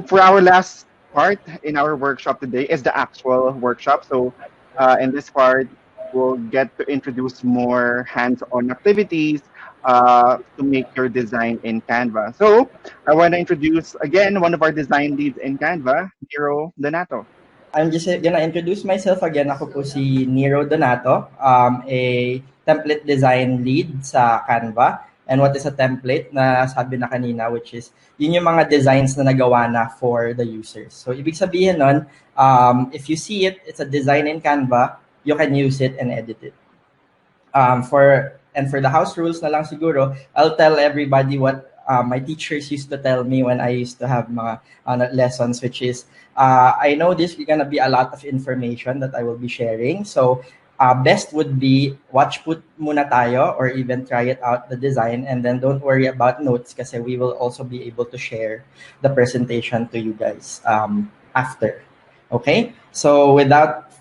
for our last part in our workshop today is the actual workshop. So in this part, we'll get to introduce more hands-on activities to make your design in Canva. So I want to introduce again one of our design leads in Canva, Nero Donato. I'm just gonna introduce myself again. Ako po si Nero Donato, a template design lead sa Canva. And what is a template na sabi na kanina, which is yun yung mga designs na nagawa na for the users. So ibig sabihin nun, if you see it, it's a design in Canva, you can use it and edit it. For the house rules na lang siguro, I'll tell everybody what my teachers used to tell me when I used to have mga lessons, which is, I know this is gonna be a lot of information that I will be sharing. So best would be watch put muna tayo or even try it out, the design, and then don't worry about notes kasi we will also be able to share the presentation to you guys after. Okay, so without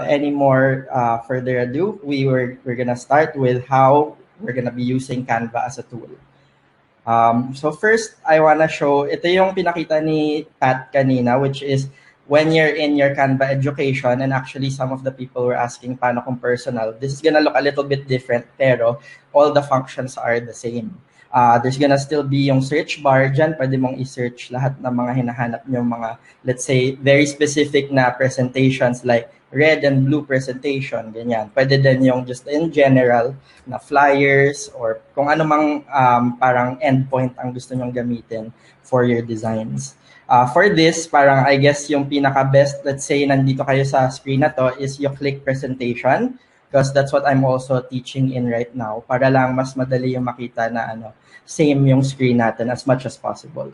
any more further ado, we're gonna start with how we're gonna be using Canva as a tool. So first, I wanna show, ito yung pinakita ni Pat kanina, which is when you're in your Canva education, and actually some of the people were asking paano kung personal. This is gonna look a little bit different, pero all the functions are the same. There's gonna still be yung search bar dyan. Pwede mong i-search lahat ng mga hinahanap nyo, mga, let's say, very specific na presentations like red and blue presentation, ganyan. Pwede din yung just in general na flyers or kung ano mang parang endpoint ang gusto nyong gamitin for your designs. For this, parang I guess yung pinaka-best, let's say, nandito kayo sa screen na to, is you click presentation because that's what I'm also teaching in right now para lang mas madali yung makita na same yung screen natin as much as possible.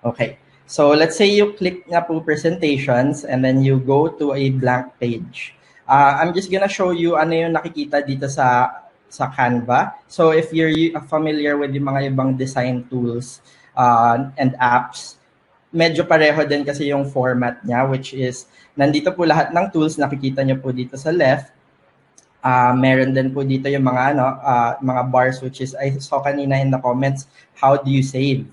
Okay, so let's say you click na po presentations and then you go to a blank page. I'm just gonna show you ano yung nakikita dito sa Canva. So if you're familiar with yung mga ibang design tools and apps, medyo pareho din kasi yung format niya, which is nandito po lahat ng tools, nakikita nyo po dito sa left. Meron din po dito yung mga mga bars, which is I saw kanina in the comments, how do you save?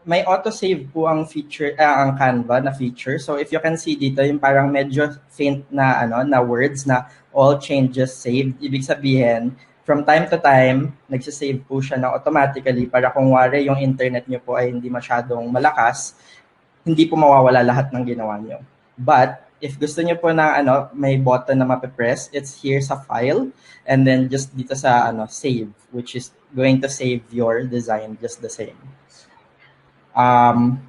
May auto-save po ang feature, ang Canva na feature. So if you can see dito, yung parang medyo faint na na words na all changes saved. Ibig sabihin, from time to time, nagsisave po siya na automatically para kung wari yung internet nyo po ay hindi masyadong malakas, hindi po mawawala lahat ng ginawa nyo. But if gusto nyo po na may button na mapipress, it's here sa file and then just dito sa save, which is going to save your design just the same.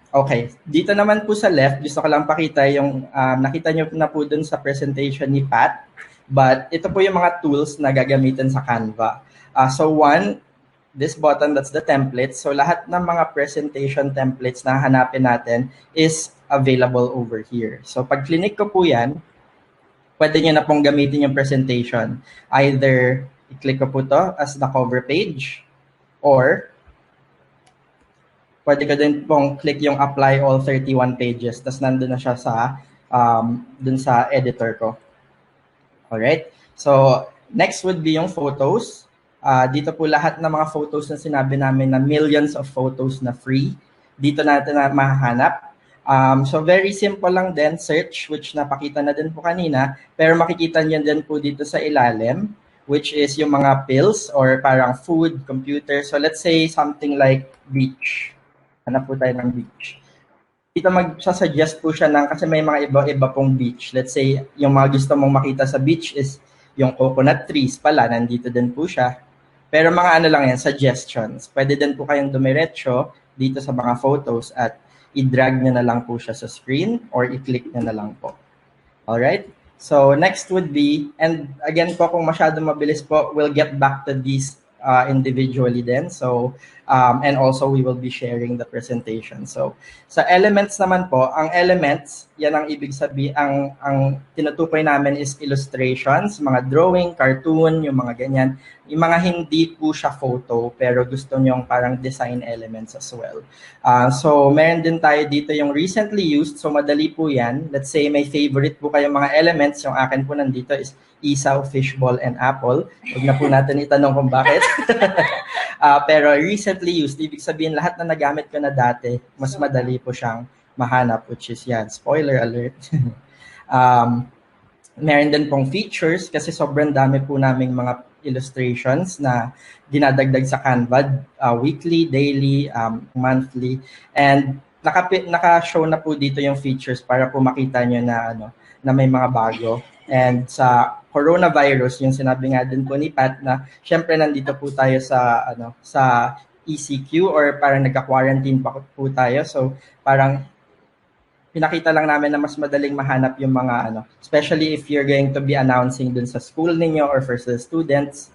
Okay, dito naman po sa left, gusto ko lang pakita yung nakita nyo na po dun sa presentation ni Pat. But ito po yung mga tools na gagamitin sa Canva. So one, this button, that's the template. So lahat ng mga presentation templates na hanapin natin is available over here. So pag clinic ko po yan, pwede nyo na pong gamitin yung presentation. Either i-click ko po to as the cover page or pwede ko din pong click yung apply all 31 pages. Tapos nandun na siya sa, dun sa editor ko. Alright, so next would be yung photos. Dito po lahat ng mga photos na sinabi namin na millions of photos na free. Dito natin na mahahanap. So very simple lang din, search, which napakita na din po kanina. Pero makikita niyo din po dito sa ilalim, which is yung mga pills or parang food, computer. So let's say something like beach. Hanap po tayo ng beach. Dito magsasuggest po siya kasi may mga iba-iba pong beach. Let's say, yung mga gusto mong makita sa beach is yung coconut trees pala, nandito din po siya. Pero mga lang yan, suggestions. Pwede din po kayong dumiretso dito sa mga photos at i-drag nyo na lang po siya sa screen or i-click nyo na lang po. Alright? So, next would be, and again po, kung masyado mabilis po, we'll get back to these individually then. So, and also we will be sharing the presentation. So, sa elements naman po, ang elements, yan ang ibig sabihin, ang tinutukoy namin is illustrations, mga drawing, cartoon, yung mga ganyan. yung mga hindi po siya photo pero gusto nyong parang design elements as well. So meron din tayo dito yung recently used. So madali po yan. Let's say may favorite po kayong mga elements. Yung akin po nandito is isaw, fishball, and apple. Huwag na po natin itanong kung bakit. Pero recently used, ibig sabihin lahat na nagamit ko na dati, mas madali po siyang mahanap, which is yan. Spoiler alert. um, Meron din pong features kasi sobrang dami po naming mga illustrations na dinadagdag sa Canva weekly, daily, monthly, and naka-show na po dito yung features para po makita nyo na na may mga bago. And sa coronavirus, yung sinabi nga din po ni Pat na syempre nandito po tayo sa ECQ or parang nagka-quarantine pa po tayo. So parang pinakita lang namin na mas madaling mahanap yung mga especially if you're going to be announcing dun sa school ninyo or for the students,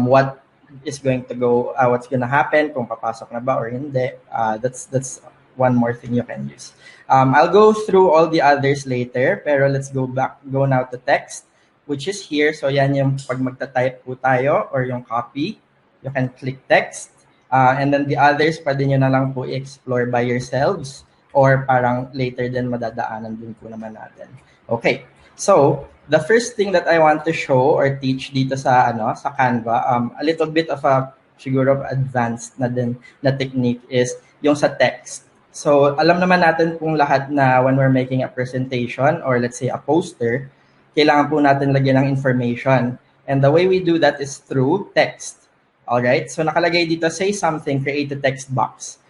what is going to go, what's gonna happen, kung papasok na ba or hindi. That's one more thing you can use. I'll go through all the others later, pero let's go now to text, which is here. So yan yung pag magta-type po tayo or yung copy, you can click text. And then the others, pwede nyo na lang po i-explore by yourselves or parang later din madadaanan din po naman natin. Okay, so the first thing that I want to show or teach dito sa Canva, a little bit of a siguro advanced na din na technique is yung sa text. So alam naman natin kung lahat na when we're making a presentation or let's say a poster, kailangan po natin lagyan ng information. And the way we do that is through text. Alright, so nakalagay dito, say something, create a text box.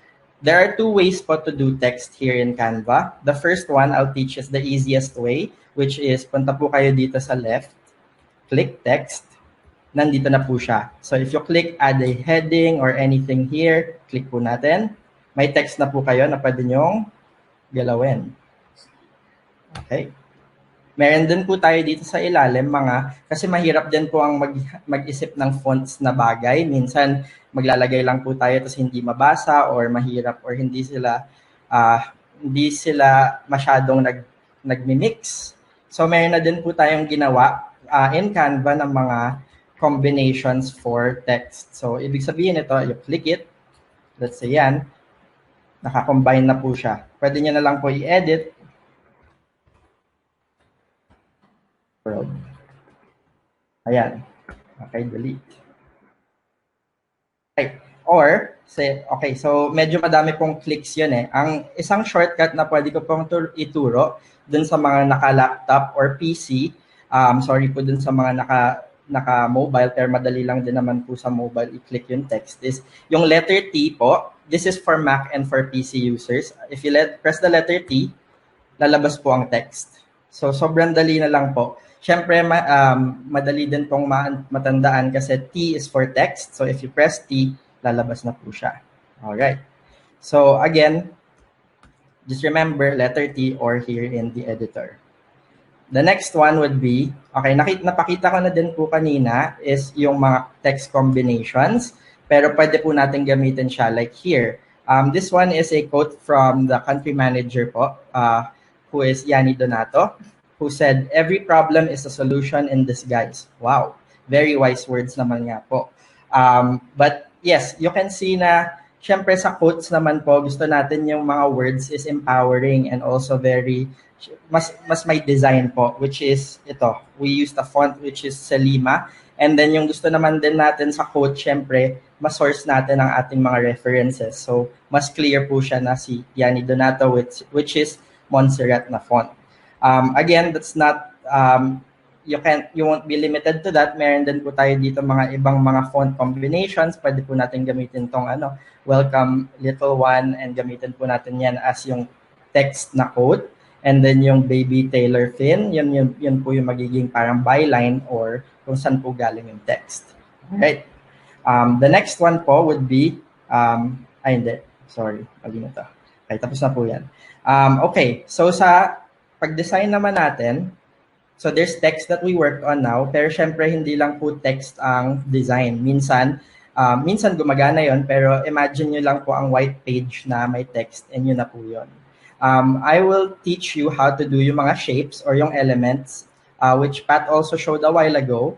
There are two ways po to do text here in Canva. The first one I'll teach is the easiest way, which is punta po kayo dito sa left, click text, nandito na po siya. So if you click add a heading or anything here, click po natin. May text na po kayo na pwede nyong galawin. Okay. Meron din po tayo dito sa ilalim kasi mahirap din po ang mag-isip ng fonts na bagay. Minsan maglalagay lang po tayo tapos hindi mabasa or mahirap or hindi sila masyadong nagmi-mix. So meron na din po tayong ginawa in Canva ng mga combinations for text. So ibig sabihin ito, you click it, let's say yan, naka-combine na po siya. Pwede nyo na lang po i-edit. Ayan. Okay, delete. Okay. Or, okay, so medyo madami pong clicks yun eh. Ang isang shortcut na pwede ko pong ituro dun sa mga naka-laptop or PC, sorry po dun sa mga naka-mobile, pero madali lang din naman po sa mobile i-click yung text, is yung letter T po. This is for Mac and for PC users. If you press the letter T, lalabas po ang text. So, sobrang dali na lang po. Siyempre, madali din pong matandaan kasi T is for text. So, if you press T, lalabas na po siya. Alright. So, again, just remember letter T or here in the editor. The next one would be, okay, napakita ko na din po kanina is yung mga text combinations. Pero pwede po natin gamitin siya like here. This one is a quote from the country manager po, who is Yanni Donato, who said, "Every problem is a solution in disguise." Wow, very wise words naman nga po. But yes, you can see na, syempre sa quotes naman po, gusto natin yung mga words is empowering and also very, mas may design po, which is ito. We use the font which is Selima. And then yung gusto naman din natin sa quote, syempre, mas-source natin ang ating mga references. So, mas clear po siya na si Yanni Donato, which is Montserrat na font. Again, that's not, you won't be limited to that. Meron din po tayo dito mga ibang mga font combinations. Pwede po natin gamitin tong welcome little one, and gamitin po natin yan as yung text na quote. And then yung baby Taylor Finn, yun po yung magiging parang byline or kung saan po galing yung text. Right? The next one po would be, hindi. Sorry, mali na to. Okay, tapos na po yan. Okay, so sa pag-design naman natin, so there's text that we worked on now, pero syempre hindi lang po text ang design. Minsan gumagana yon, pero imagine nyo lang po ang white page na may text and yun na po yun. I will teach you how to do yung mga shapes or yung elements, which Pat also showed a while ago.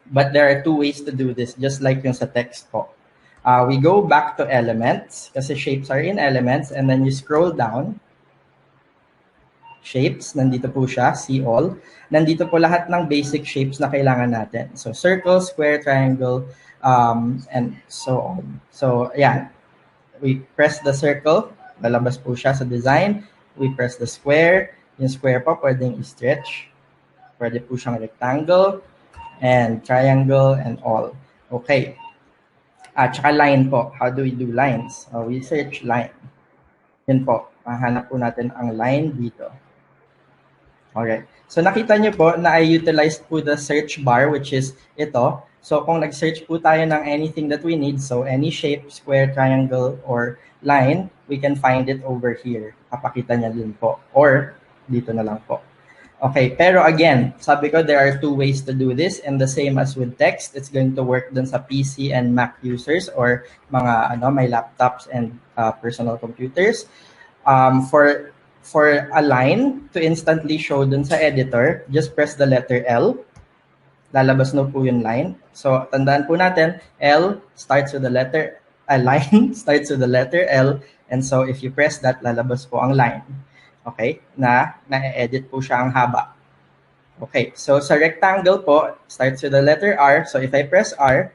But there are two ways to do this, just like yung sa text po. We go back to elements, kasi shapes are in elements, and then you scroll down. Shapes, nandito po siya, see all. Nandito po lahat ng basic shapes na kailangan natin. So circle, square, triangle, and so on. So ayan, we press the circle, lalabas po siya sa design. We press the square, yung square po pwedeng i-stretch. Pwede po siyang rectangle, and triangle, and all. Okay. At saka line po. How do we do lines? We search line. Yun po. Mahanap po natin ang line dito. Alright. So nakita nyo po na I utilized po the search bar, which is ito. So kung nag-search po tayo ng anything that we need, so any shape, square, triangle, or line, we can find it over here. Kapakita niya din po. Or dito na lang po. Okay, pero again, sabi ko there are two ways to do this, and the same as with text, it's going to work dun sa PC and Mac users or mga may laptops and personal computers. For a line to instantly show dun sa editor, just press the letter L. Lalabas na po yung line. So tandaan po natin, L starts with the letter, line starts with the letter L, and so if you press that, lalabas po ang line. Okay, na-edit po siya ang haba. Okay, so sa rectangle po, starts with the letter R. So if I press R,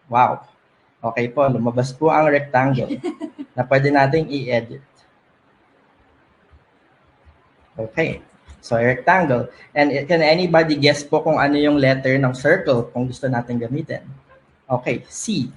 wow. Okay po, lumabas po ang rectangle na pwede nating i-edit. Okay, so rectangle. And can anybody guess po kung ano yung letter ng circle kung gusto natin gamitin? Okay, C.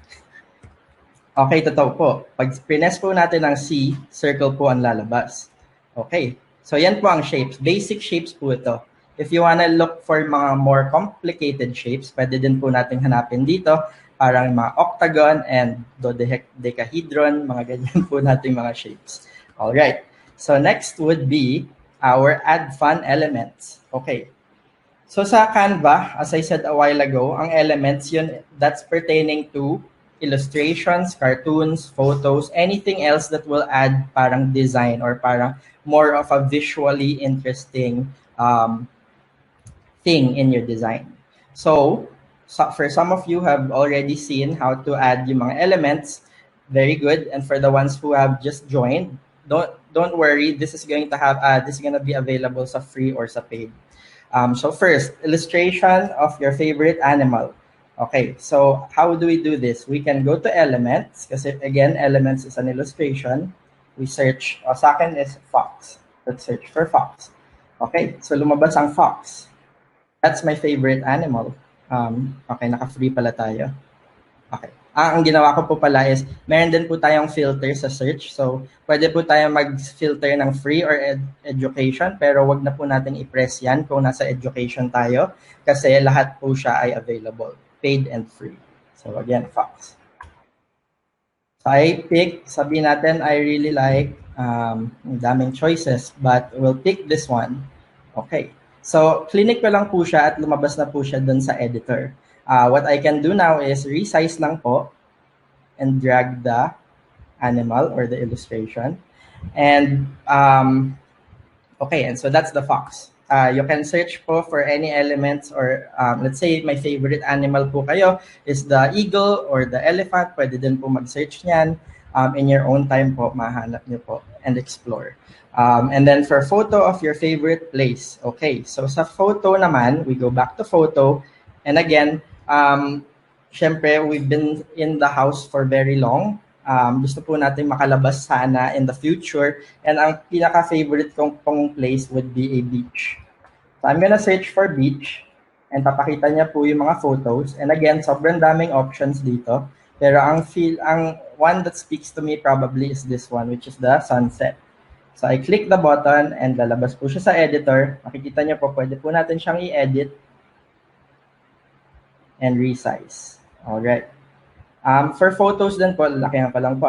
Okay, totoo po. Pag prines po natin ang C, circle po ang lalabas. Okay, so yan po ang shapes. Basic shapes po ito. If you wanna look for mga more complicated shapes, pwede din po natin hanapin dito. Parang mga octagon and dodecahedron, mga ganyan po nating mga shapes. Alright, so next would be our add fun elements. Okay, so sa Canva, as I said a while ago, ang elements yun, that's pertaining to illustrations, cartoons, photos, anything else that will add parang design or parang more of a visually interesting thing in your design. So for some of you have already seen how to add yung mga elements, very good. And for the ones who have just joined, don't worry. This is going to be available sa free or sa paid. So first, illustration of your favorite animal. Okay, so how do we do this? We can go to elements, kasi again, elements is an illustration. We search, sa akin is fox. Let's search for fox. Okay, so lumabas ang fox. That's my favorite animal. Okay, naka-free pala tayo. Okay. Ang ginawa ko po pala is, meron din po tayong filter sa search. So, pwede po tayo mag-filter ng free or education, pero wag na po natin i-press yan kung nasa education tayo kasi lahat po siya ay available, paid and free. So, again, Fox. So, I pick, sabihin natin, I really like, daming choices, but we'll pick this one. Okay. So, clinic ko lang po siya at lumabas na po siya dun sa editor. What I can do now is resize lang po and drag the animal or the illustration. And okay, and so that's the fox. You can search po for any elements or let's say my favorite animal po kayo is the eagle or the elephant. Pwede din po mag-search niyan. In your own time po, mahanap niyo po and explore. And then for photo of your favorite place. Okay, so sa photo naman, we go back to photo. And again, syempre, we've been in the house for very long. Gusto po natin makalabas sana in the future. And ang pinaka-favorite kong place would be a beach. So I'm gonna search for beach. And papakita niya po yung mga photos. And again, sobrang daming options dito. Pero ang one that speaks to me probably is this one, which is the sunset. So I click the button and lalabas po siya sa editor. Makikita niyo po, pwede po natin siyang i-edit and resize. Alright. For photos din po, laki nga pa lang po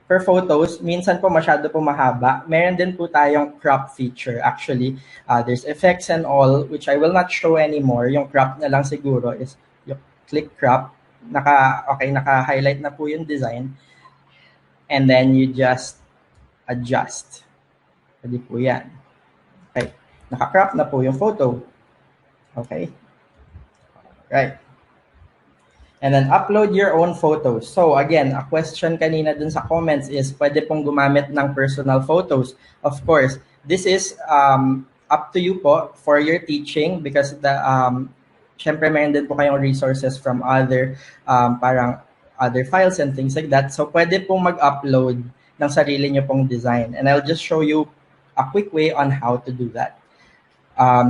For photos, minsan po masyado po mahaba. Meron din po tayong crop feature. Actually, there's effects and all, which I will not show anymore. Yung crop na lang siguro is you click crop. Naka-highlight na po yung design. And then you just adjust. Pwede po yan. Okay. Naka-crop na po yung photo. Okay. Right. And then upload your own photos. So again, a question kanina dun sa comments is pwede pong gumamit ng personal photos. Of course, this is up to you po for your teaching because syempre meron din po kayong resources from other parang other files and things like that. So pwede pong mag-upload ng sarili nyo pong design. And I'll just show you a quick way on how to do that.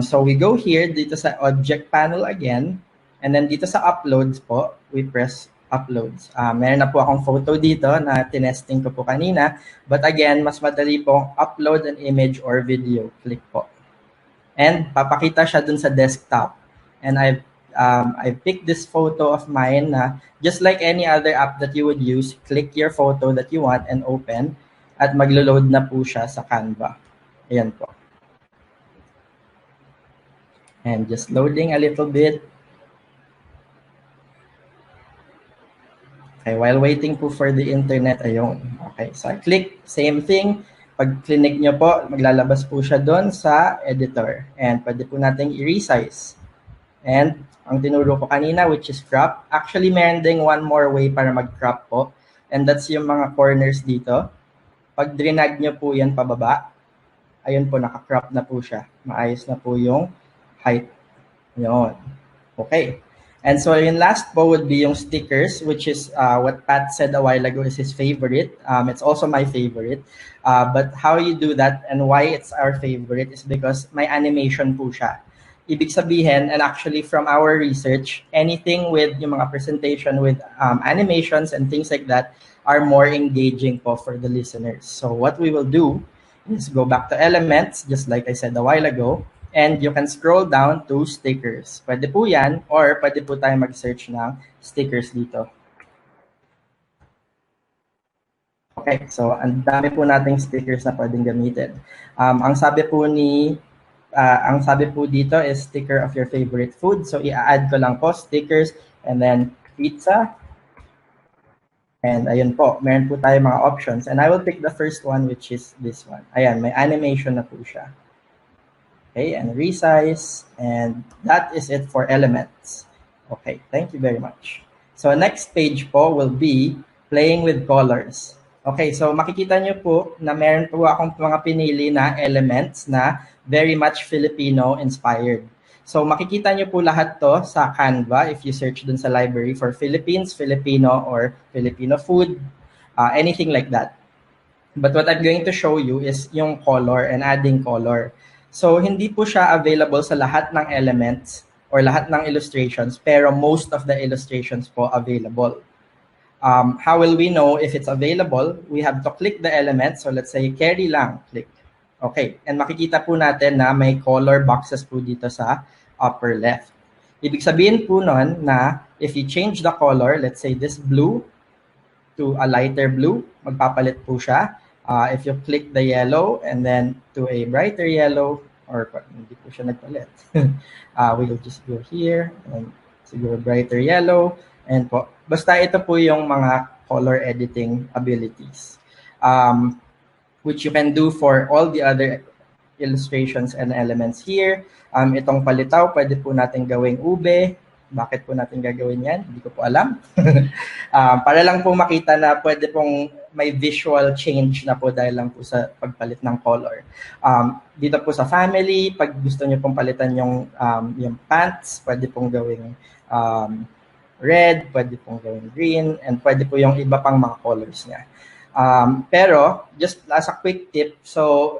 So we go here dito sa object panel again. And then dito sa uploads po, we press uploads. Meron na po akong photo dito na tinesting ko po kanina. But again, mas madali pong upload an image or video. Click po. And papakita siya dun sa desktop. And I picked this photo of mine na just like any other app that you would use, click your photo that you want and open. At maglo-load na po siya sa Canva. Ayan po. And just loading a little bit. Okay, while waiting po for the internet, ayun. Okay, so I click, same thing. Pag click nyo po, maglalabas po siya doon sa editor. And pwede po natin i-resize. And ang tinuro ko kanina, which is crop. Actually, meron ding one more way para mag-crop po. And that's yung mga corners dito. Pag drinag nyo po yan pababa, ayun po, naka-crop na po siya. Maayos na po yung height. Yun. Okay. And so yung last po would be yung stickers, which is what Pat said a while ago is his favorite. It's also my favorite. But how you do that and why it's our favorite is because may animation po siya. Ibig sabihin, and actually from our research, anything with yung mga presentation with animations and things like that are more engaging po for the listeners. So what we will do is go back to elements, just like I said a while ago. And you can scroll down to stickers. Pwede po yan, or pwede po tayo mag-search ng stickers dito. Okay, so ang dami po nating stickers na pwedeng gamitin. Ang sabi po dito is sticker of your favorite food. So i-add ko lang po stickers and then pizza. And ayun po, meron po tayo mga options. And I will pick the first one, which is this one. Ayan, may animation na po siya. Okay, and resize, and that is it for elements. Okay, thank you very much. So next page po will be playing with colors. Okay, so makikita nyo po na meron po akong mga pinili na elements na very much Filipino inspired. So makikita nyo po lahat to sa Canva if you search dun sa library for Philippines, Filipino, or Filipino food, anything like that. But what I'm going to show you is yung color and adding color. So, hindi po siya available sa lahat ng elements or lahat ng illustrations, pero most of the illustrations po available. How will we know if it's available? We have to click the element. So, let's say, carry lang, click. Okay, and makikita po natin na may color boxes po dito sa upper left. Ibig sabihin po nun na if you change the color, let's say this blue to a lighter blue, magpapalit po siya. If you click the yellow and then to a brighter yellow, or hindi po siya nagpalit. We'll just go here and siguro brighter yellow. And po, basta ito po yung mga color editing abilities, which you can do for all the other illustrations and elements here. Itong palitaw, pwede po natin gawing ube. Bakit po natin gagawin yan? Hindi ko po alam. Para lang po makita na pwede pong may visual change na po dahil lang po sa pagpalit ng color. Dito po sa family, pag gusto nyo pong palitan yung pants, pwede pong gawing red, pwede pong gawing green, and pwede po yung iba pang mga colors niya. Pero, just as a quick tip, so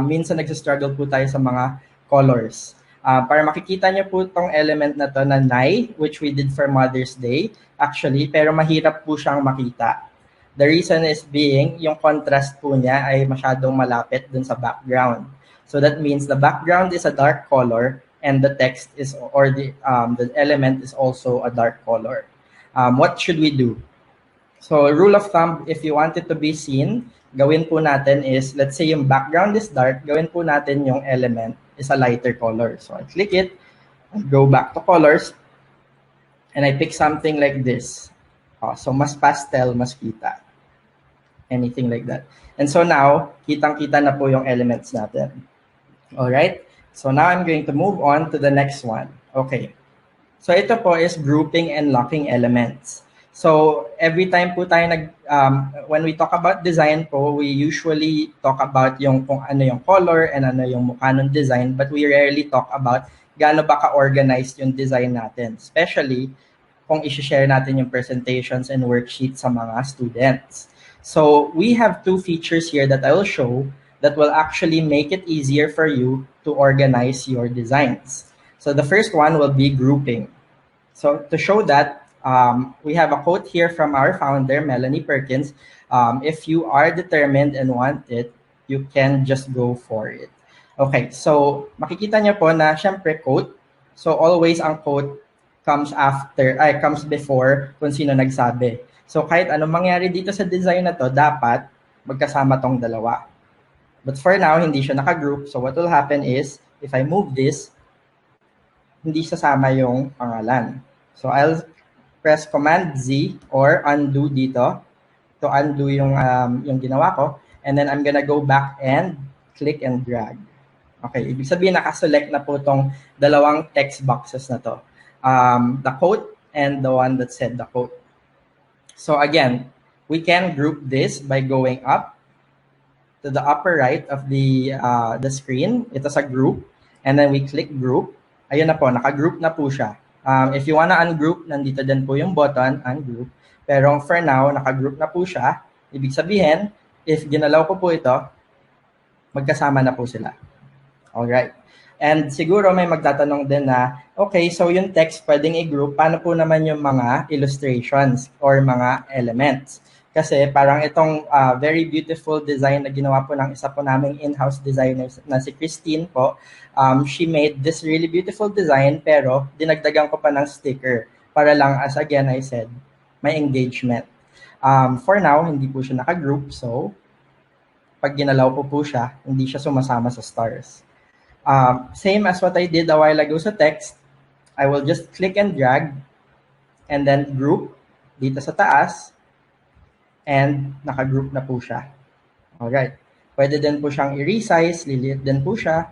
minsan nagsistruggle po tayo sa mga colors. Para makikita nyo po itong element na to na Nai, which we did for Mother's Day, actually, pero mahirap po siyang makita. The reason is being, yung contrast po niya ay masyadong malapit dun sa background. So that means the background is a dark color and the text is, or the element is also a dark color. What should we do? So rule of thumb, if you want it to be seen, gawin po natin is, let's say yung background is dark, gawin po natin yung element is a lighter color. So I click it, I go back to colors, and I pick something like this. So mas pastel, mas kita. Anything like that. And so now, kitang-kita na po yung elements natin. Alright? So now I'm going to move on to the next one. Okay. So ito po is grouping and locking elements. So every time po tayo when we talk about design po, we usually talk about yung kung ano yung color and ano yung mukha ng design, but we rarely talk about gaano ba ka-organized yung design natin. Especially kung i-share natin yung presentations and worksheets sa mga students. So we have two features here that I will show that will actually make it easier for you to organize your designs. So the first one will be grouping. So to show that, we have a quote here from our founder, Melanie Perkins. If you are determined and want it, you can just go for it. Okay, so makikita niyo po na syempre quote. So always ang quote comes before kung sino nagsabi. So kahit anong mangyari dito sa design na to, dapat magkasama tong dalawa. But for now, hindi siya naka-group. So what will happen is, if I move this, hindi sasama yung pangalan. So I'll press Command Z or undo dito to undo yung ginawa ko. And then I'm gonna go back and click and drag. Okay, ibig sabihin nakaselect na po tong dalawang text boxes na to. The quote and the one that said the quote. So again, we can group this by going up to the upper right of the screen. Ito sa group. And then we click group. Ayun na po, naka-group na po siya. If you wanna ungroup, nandito din po yung button, ungroup. Pero for now, naka-group na po siya. Ibig sabihin, if ginalaw ko po ito, magkasama na po sila. Alright. And siguro may magtatanong din na, okay, so yung text pwedeng i-group, paano po naman yung mga illustrations or mga elements? Kasi parang itong very beautiful design na ginawa po ng isa po naming in-house designer na si Christine po, she made this really beautiful design pero dinagdagan ko pa ng sticker para lang, as again I said, may engagement. For now, hindi po siya naka-group, so pag ginalaw po siya, hindi siya sumasama sa stars. Same as what I did a while ago sa text, I will just click and drag and then group dito sa taas and naka-group na po siya. Alright. Pwede din po siyang i-resize, liliit din po siya.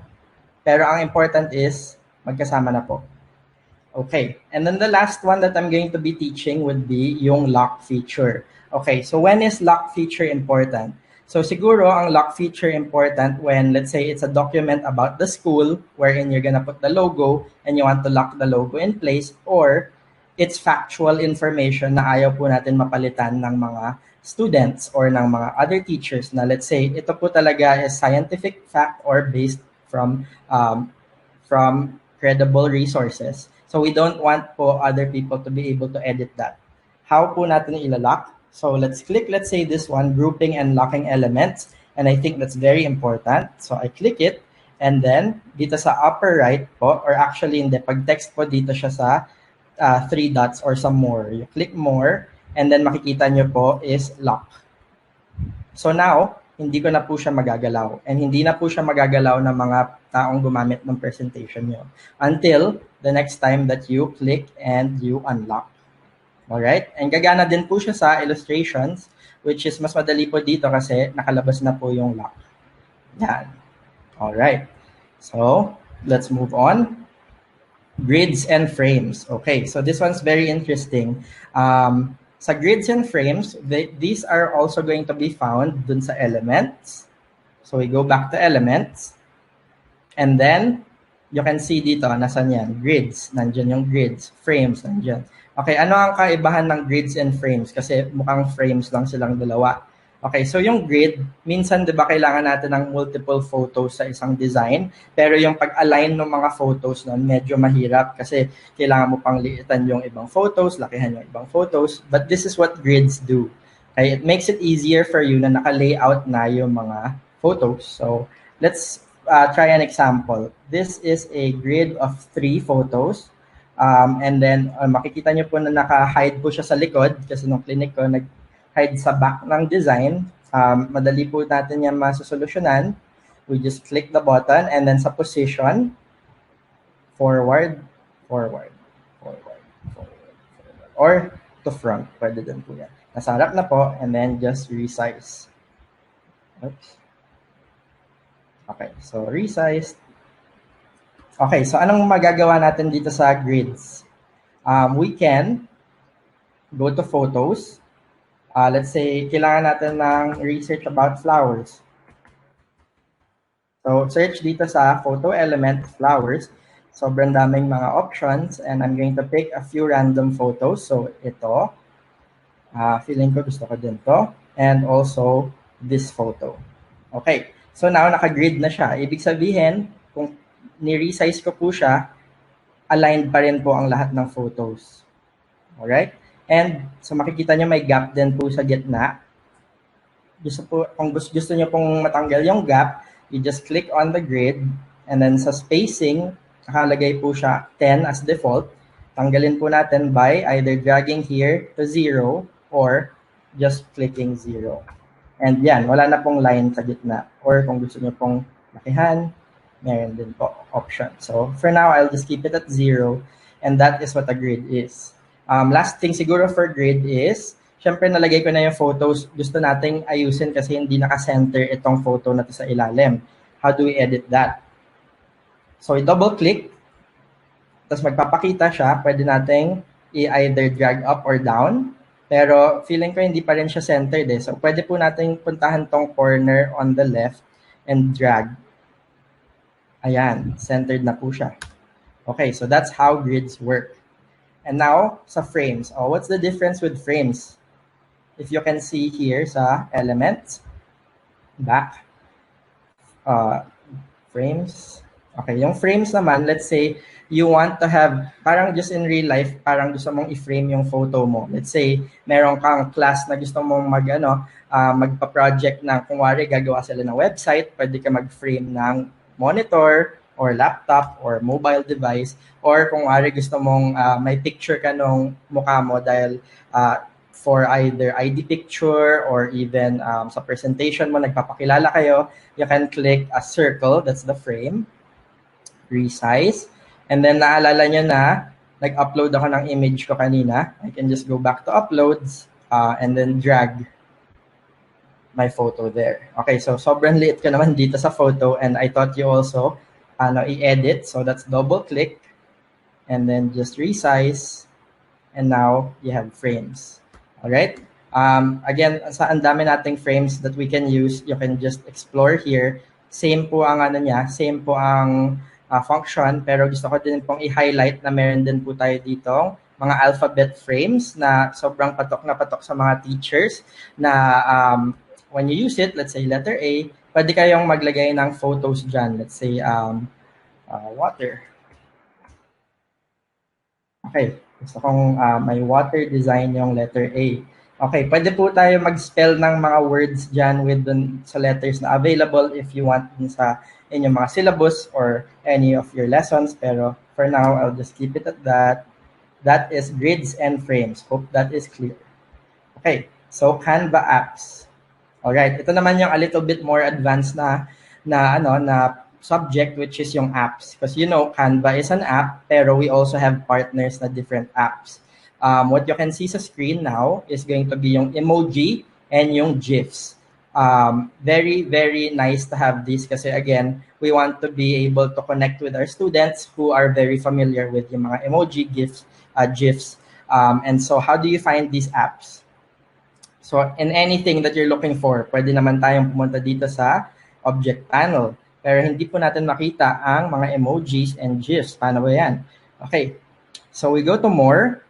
Pero ang important is magkasama na po. Okay. And then the last one that I'm going to be teaching would be yung lock feature. Okay. So when is lock feature important? So siguro ang lock feature important when, let's say, it's a document about the school wherein you're gonna put the logo and you want to lock the logo in place, or it's factual information na ayaw po natin mapalitan ng mga students or ng mga other teachers na, let's say, ito po talaga is scientific fact or based from credible resources. So we don't want po other people to be able to edit that. How po natin ilalock? So let's click, let's say this one, grouping and locking elements. And I think that's very important. So I click it. And then dito sa upper right po, or actually hindi, pag text po dito siya sa 3 dots or some more. You click more. And then makikita nyo po is lock. So now, hindi ko na po siya magagalaw. And hindi na po siya magagalaw ng mga taong gumamit ng presentation nyo until the next time that you click and you unlock. Alright? And gagana din po siya sa illustrations, which is mas madali po dito kasi nakalabas na po yung lock. Yan. Alright. So, let's move on. Grids and frames. Okay, so this one's very interesting. Sa grids and frames, these are also going to be found dun sa elements. So we go back to elements. And then, you can see dito, nasan yan? Grids. Nandyan yung grids. Frames, nandyan. Okay, ano ang kaibahan ng grids and frames? Kasi mukhang frames lang silang dalawa. Okay, so yung grid, minsan 'di ba kailangan natin ng multiple photos sa isang design, pero yung pag-align ng mga photos noon medyo mahirap kasi kailangan mo pang liitan yung ibang photos, lakihan yung ibang photos, but this is what grids do. Okay, it makes it easier for you na naka-layout na yung mga photos. So, let's try an example. This is a grid of 3 photos. And then makikita nyo po na naka-hide po siya sa likod kasi nung clinic ko nag-hide sa back ng design. Madali po natin yan masosolusyonan. We just click the button and then sa position, forward, forward, forward, forward, forward, or to front. Pwede din po yan. Nasa harap na po and then just resize. Oops. Okay, so resize. Okay, so anong magagawa natin dito sa grids? We can go to photos. Let's say, kailangan natin ng research about flowers. So, search dito sa photo element flowers. Sobrang daming mga options and I'm going to pick a few random photos. So, ito. Feeling ko gusto ko din to. And also, this photo. Okay. So, now naka-grid na siya. Ibig sabihin, kung ni-resize ko po siya, aligned pa rin po ang lahat ng photos. Alright? And so makikita nyo may gap din po sa gitna. Kung gusto nyo pong matanggal yung gap, you just click on the grid and then sa spacing, nakalagay po siya 10 as default. Tanggalin po natin by either dragging here to 0 or just clicking 0. And yan, wala na pong line sa gitna. Or kung gusto nyo pong lakihan, meron din po option. So for now, I'll just keep it at 0 and that is what a grid is. Last thing siguro for grid is, syempre nalagay ko na yung photos. Gusto nating ayusin kasi hindi naka-center itong photo na to sa ilalim. How do we edit that? So i-double click, tapos magpapakita siya. Pwede nating i-either drag up or down. Pero feeling ko hindi pa rin siya centered eh. So pwede po nating puntahan tong corner on the left and drag. Ayan, centered na po siya. Okay, so that's how grids work. And now, sa frames. Oh, what's the difference with frames? If you can see here sa elements, back, frames. Okay, yung frames naman, let's say, you want to have, parang just in real life, parang gusto mong i-frame yung photo mo. Let's say, meron kang class na gusto mong magpa-project na, kung wari, gagawa sila ng website, pwede ka mag-frame ng monitor, or laptop, or mobile device, or kung wari gusto mong may picture ka nung mukha mo dahil for either ID picture or even sa presentation mo, nagpapakilala kayo, you can click a circle, that's the frame, resize, and then naalala nyo na, nag-upload ako ng image ko kanina, I can just go back to uploads, and then drag my photo there. Okay, so sobrang liit ko naman dito sa photo and I thought you also i-edit. So that's double click and then just resize and now you have frames. All right. Again, sa ang dami nating frames that we can use, you can just explore here. Same po ang same po ang function, pero gusto ko din pong i-highlight na meron din po tayo dito mga alphabet frames na sobrang patok na patok sa mga teachers na when you use it, let's say letter A, pwede kayong maglagay ng photos dyan. Let's say water. Okay, gusto kong may water design yung letter A. Okay, pwede po tayo mag-spell ng mga words dyan with sa letters na available if you want sa inyong mga syllabus or any of your lessons. Pero for now, I'll just keep it at that. That is grids and frames. Hope that is clear. Okay, so Canva apps. Alright, ito naman yung a little bit more advanced na subject, which is yung apps. Because Canva is an app, pero we also have partners na different apps. What you can see sa screen now is going to be yung emoji and yung GIFs. Very, very nice to have this kasi again, we want to be able to connect with our students who are very familiar with yung mga emoji, GIFs. And so how do you find these apps? So in anything that you're looking for, pwede naman tayong pumunta dito sa object panel. Pero hindi po natin makita ang mga emojis and GIFs. Paano ba yan? Okay. So we go to more.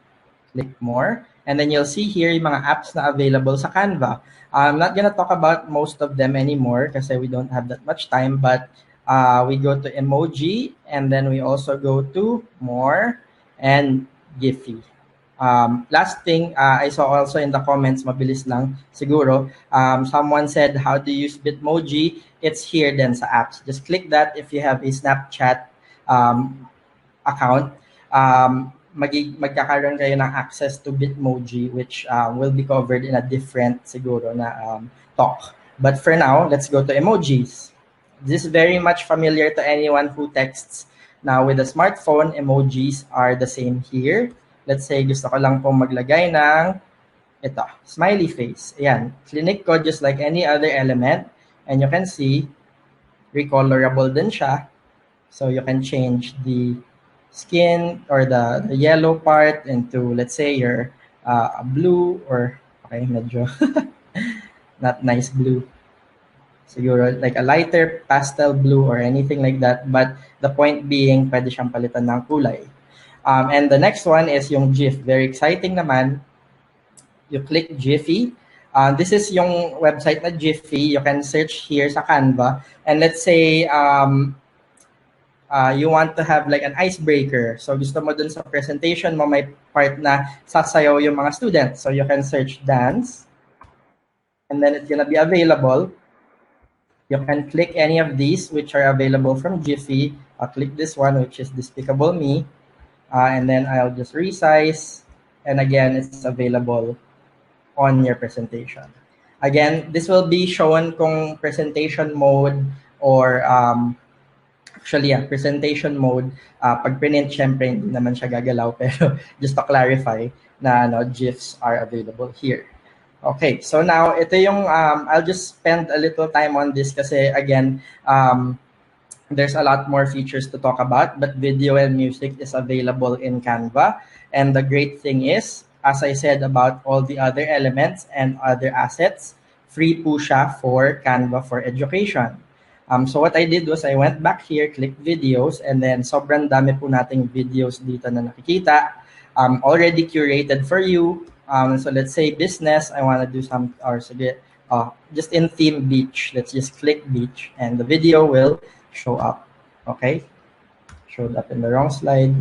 Click more. And then you'll see here yung mga apps na available sa Canva. I'm not gonna talk about most of them anymore kasi we don't have that much time. But we go to emoji. And then we also go to more and Giphy. Last thing, I saw also in the comments, mabilis lang siguro, someone said, how to use Bitmoji? It's here then sa apps. Just click that if you have a Snapchat account. Magkakaroon kayo ng access to Bitmoji, which will be covered in a different siguro na talk. But for now, let's go to emojis. This is very much familiar to anyone who texts. Now, with a smartphone, emojis are the same here. Let's say, gusto ko lang pong maglagay ng ito, smiley face. Ayan, clinic ko just like any other element. And you can see, recolorable din siya. So you can change the skin or the yellow part into, let's say, your a blue or, okay, medyo not nice blue. Siguro like a lighter pastel blue or anything like that. But the point being, pwede siyang palitan ng kulay. And the next one is yung GIF. Very exciting naman. You click Jiffy. This is yung website na Jiffy. You can search here sa Canva. And let's say you want to have like an icebreaker. So gusto mo dun sa presentation mo, may part na sasayaw yung mga students. So you can search dance. And then it's gonna be available. You can click any of these which are available from Jiffy. I'll click this one, which is Despicable Me. And then I'll just resize. And again, it's available on your presentation. Again, this will be shown kung presentation mode or actually, yeah, presentation mode. Pag print, syempre, hindi naman siya gagalaw. Pero just to clarify na GIFs are available here. Okay, so now ito yung I'll just spend a little time on this kasi again there's a lot more features to talk about, but video and music is available in Canva. And the great thing is, as I said about all the other elements and other assets, free po siya for Canva for education. So what I did was I went back here, clicked videos, and then sobrang dami po nating videos dito na nakikita. Already curated for you. So let's say business, I want to do some, or sige, just in theme beach. Let's just click beach and the video will show up. Okay? Showed up in the wrong slide.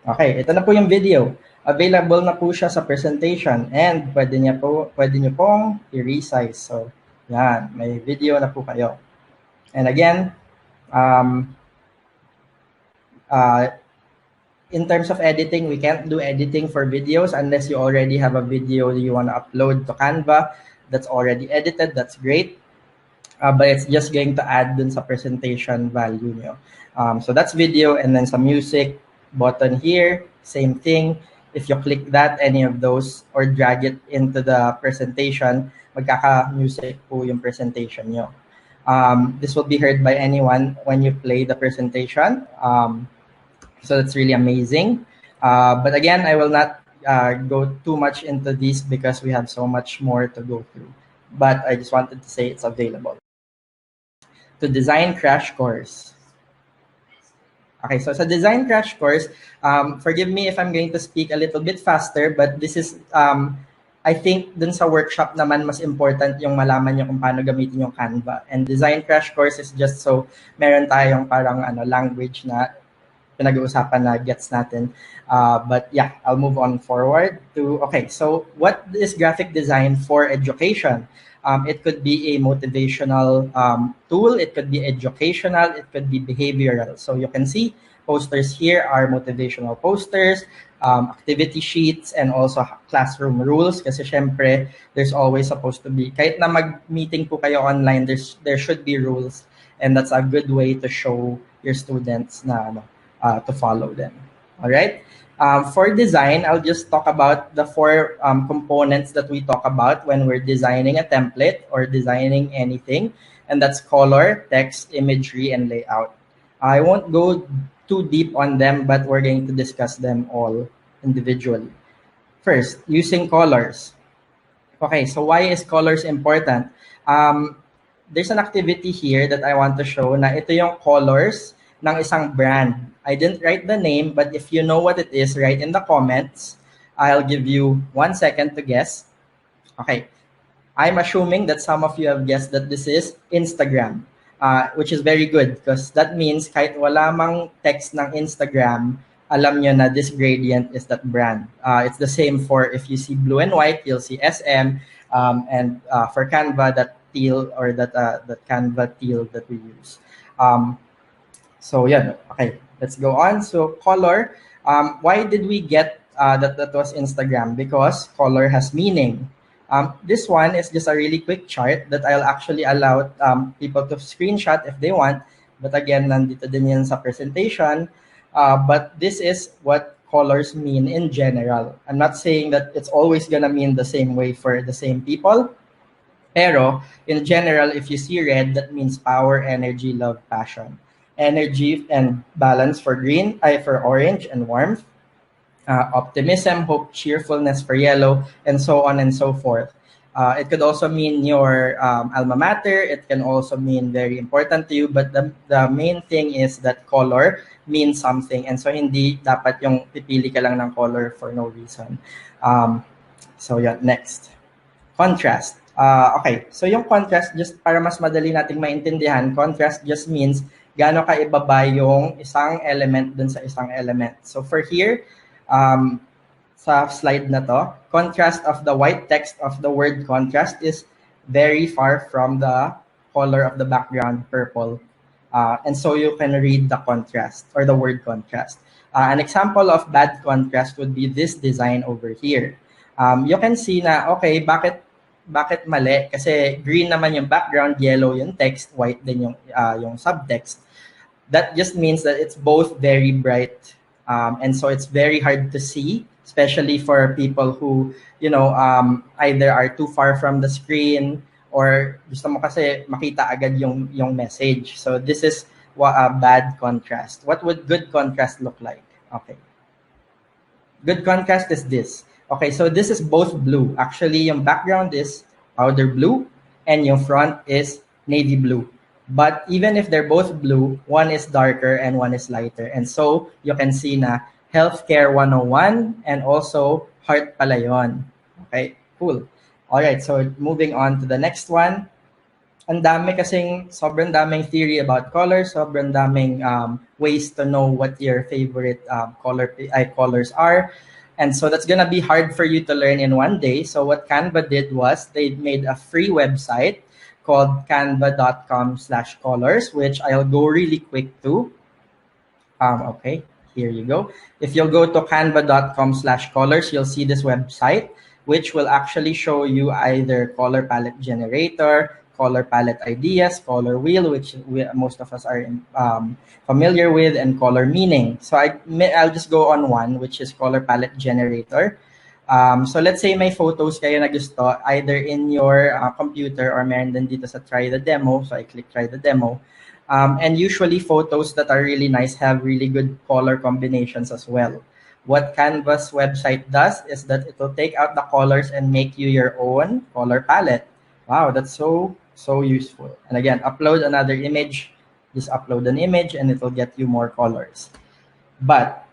Okay, ito na po yung video. Available na po siya sa presentation and pwede nyo pong i-resize. So, yan, may video na po kayo. And again, in terms of editing, we can't do editing for videos unless you already have a video that you want to upload to Canva that's already edited. That's great. But it's just going to add dun sa presentation value nyo. So that's video, and then some music button here, same thing. If you click that, any of those, or drag it into the presentation, magkaka-music po yung presentation nyo. This will be heard by anyone when you play the presentation. So that's really amazing. But again, I will not go too much into this because we have so much more to go through. But I just wanted to say it's available. To design crash course. Okay, so sa design crash course, forgive me if I'm going to speak a little bit faster, but this is, I think dun sa workshop naman mas important yung malaman nyo kung paano gamitin yung Canva. And design crash course is just so meron tayong parang language na pinag-uusapan na gets natin. But yeah, I'll move on forward to, okay, so what is graphic design for education? It could be a motivational tool, it could be educational, it could be behavioral. So you can see posters here are motivational posters, activity sheets, and also classroom rules. Kasi syempre, there's always supposed to be, kahit na mag-meeting po kayo online, there should be rules. And that's a good way to show your students na to follow them. All right. For design, I'll just talk about the four components that we talk about when we're designing a template or designing anything, and that's color, text, imagery, and layout. I won't go too deep on them, but we're going to discuss them all individually. First, using colors. Okay, so why is colors important? There's an activity here that I want to show na ito yung colors ng isang brand. I didn't write the name, but if you know what it is, write in the comments. I'll give you 1 second to guess. Okay. I'm assuming that some of you have guessed that this is Instagram, which is very good because that means kahit wala mang text ng Instagram, alam nyo na this gradient is that brand. It's the same for if you see blue and white, you'll see SM, and for Canva, that teal or that Canva teal that we use. So yeah, okay, let's go on. So color, why did we get that was Instagram? Because color has meaning. This one is just a really quick chart that I'll actually allow people to screenshot if they want. But again, nandito din yan sa presentation. But this is what colors mean in general. I'm not saying that it's always gonna mean the same way for the same people. Pero in general, if you see red, that means power, energy, love, passion. energy and balance for green, for orange and warmth, optimism, hope, cheerfulness for yellow, and so on and so forth. It could also mean your alma mater. It can also mean very important to you. But the main thing is that color means something. And so hindi dapat yung pipili ka lang ng color for no reason. So yeah, next. Contrast. Okay, so yung contrast, just para mas madali nating maintindihan, contrast just means gaano ka ibaba yung isang element dun sa isang element. So for here, sa slide na to, contrast of the white text of the word contrast is very far from the color of the background, purple. And so you can read the contrast or the word contrast. An example of bad contrast would be this design over here. You can see na, okay, bakit mali? Kasi green naman yung background, yellow yung text, white din yung subtext. That just means that it's both very bright. And so it's very hard to see, especially for people who, either are too far from the screen or gusto mo kasi makita agad yung message. So this is a bad contrast. What would good contrast look like? Okay. Good contrast is this. Okay, so this is both blue. Actually, yung background is powder blue and yung front is navy blue. But even if they're both blue, one is darker and one is lighter. And so you can see na Healthcare 101 and also Heart pala yun. Okay, cool. All right, so moving on to the next one. Ang dami kasing, sobrang daming theory about colors, sobrang daming ways to know what your favorite colors are. And so that's gonna be hard for you to learn in one day. So what Canva did was they made a free website called canva.com/colors, which I'll go really quick to. Okay, here you go. If you'll go to canva.com/colors, you'll see this website, which will actually show you either color palette generator, color palette ideas, color wheel, which most of us are familiar with, and color meaning. So I'll just go on one, which is color palette generator. So let's say may photos kayo na gusto, either in your computer or meron din dito sa try the demo. So I click try the demo. And usually photos that are really nice have really good color combinations as well. What Canva's website does is that it will take out the colors and make you your own color palette. Wow, that's so useful. And again, upload another image, just upload an image and it will get you more colors. But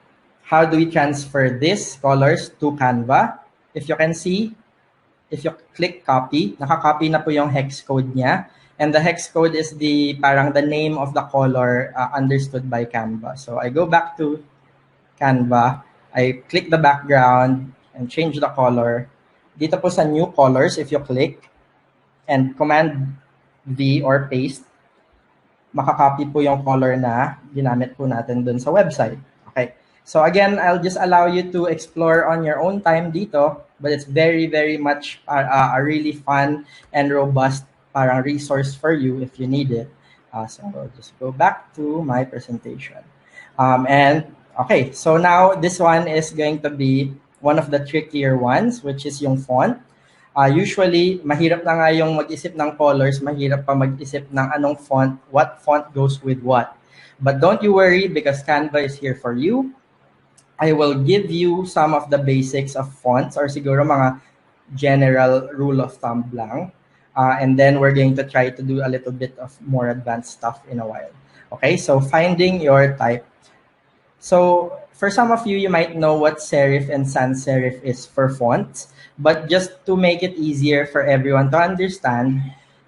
how do we transfer these colors to Canva? If you can see, if you click copy, naka-copy na po yung hex code niya. And the hex code is the name of the color understood by Canva. So I go back to Canva, I click the background and change the color. Dito po sa new colors, if you click and Command V or paste, makakopy po yung color na ginamit po natin dun sa website. Okay. So again, I'll just allow you to explore on your own time dito, but it's very, very much a really fun and robust parang resource for you if you need it. So I'll just go back to my presentation. And okay, so now this one is going to be one of the trickier ones, which is yung font. Usually, mahirap na nga yung mag-isip ng colors, mahirap pa mag-isip ng anong font, what font goes with what. But don't you worry because Canva is here for you. I will give you some of the basics of fonts or siguro mga general rule of thumb lang. And then we're going to try to do a little bit of more advanced stuff in a while. Okay, so finding your type. So for some of you, you might know what serif and sans serif is for fonts. But just to make it easier for everyone to understand,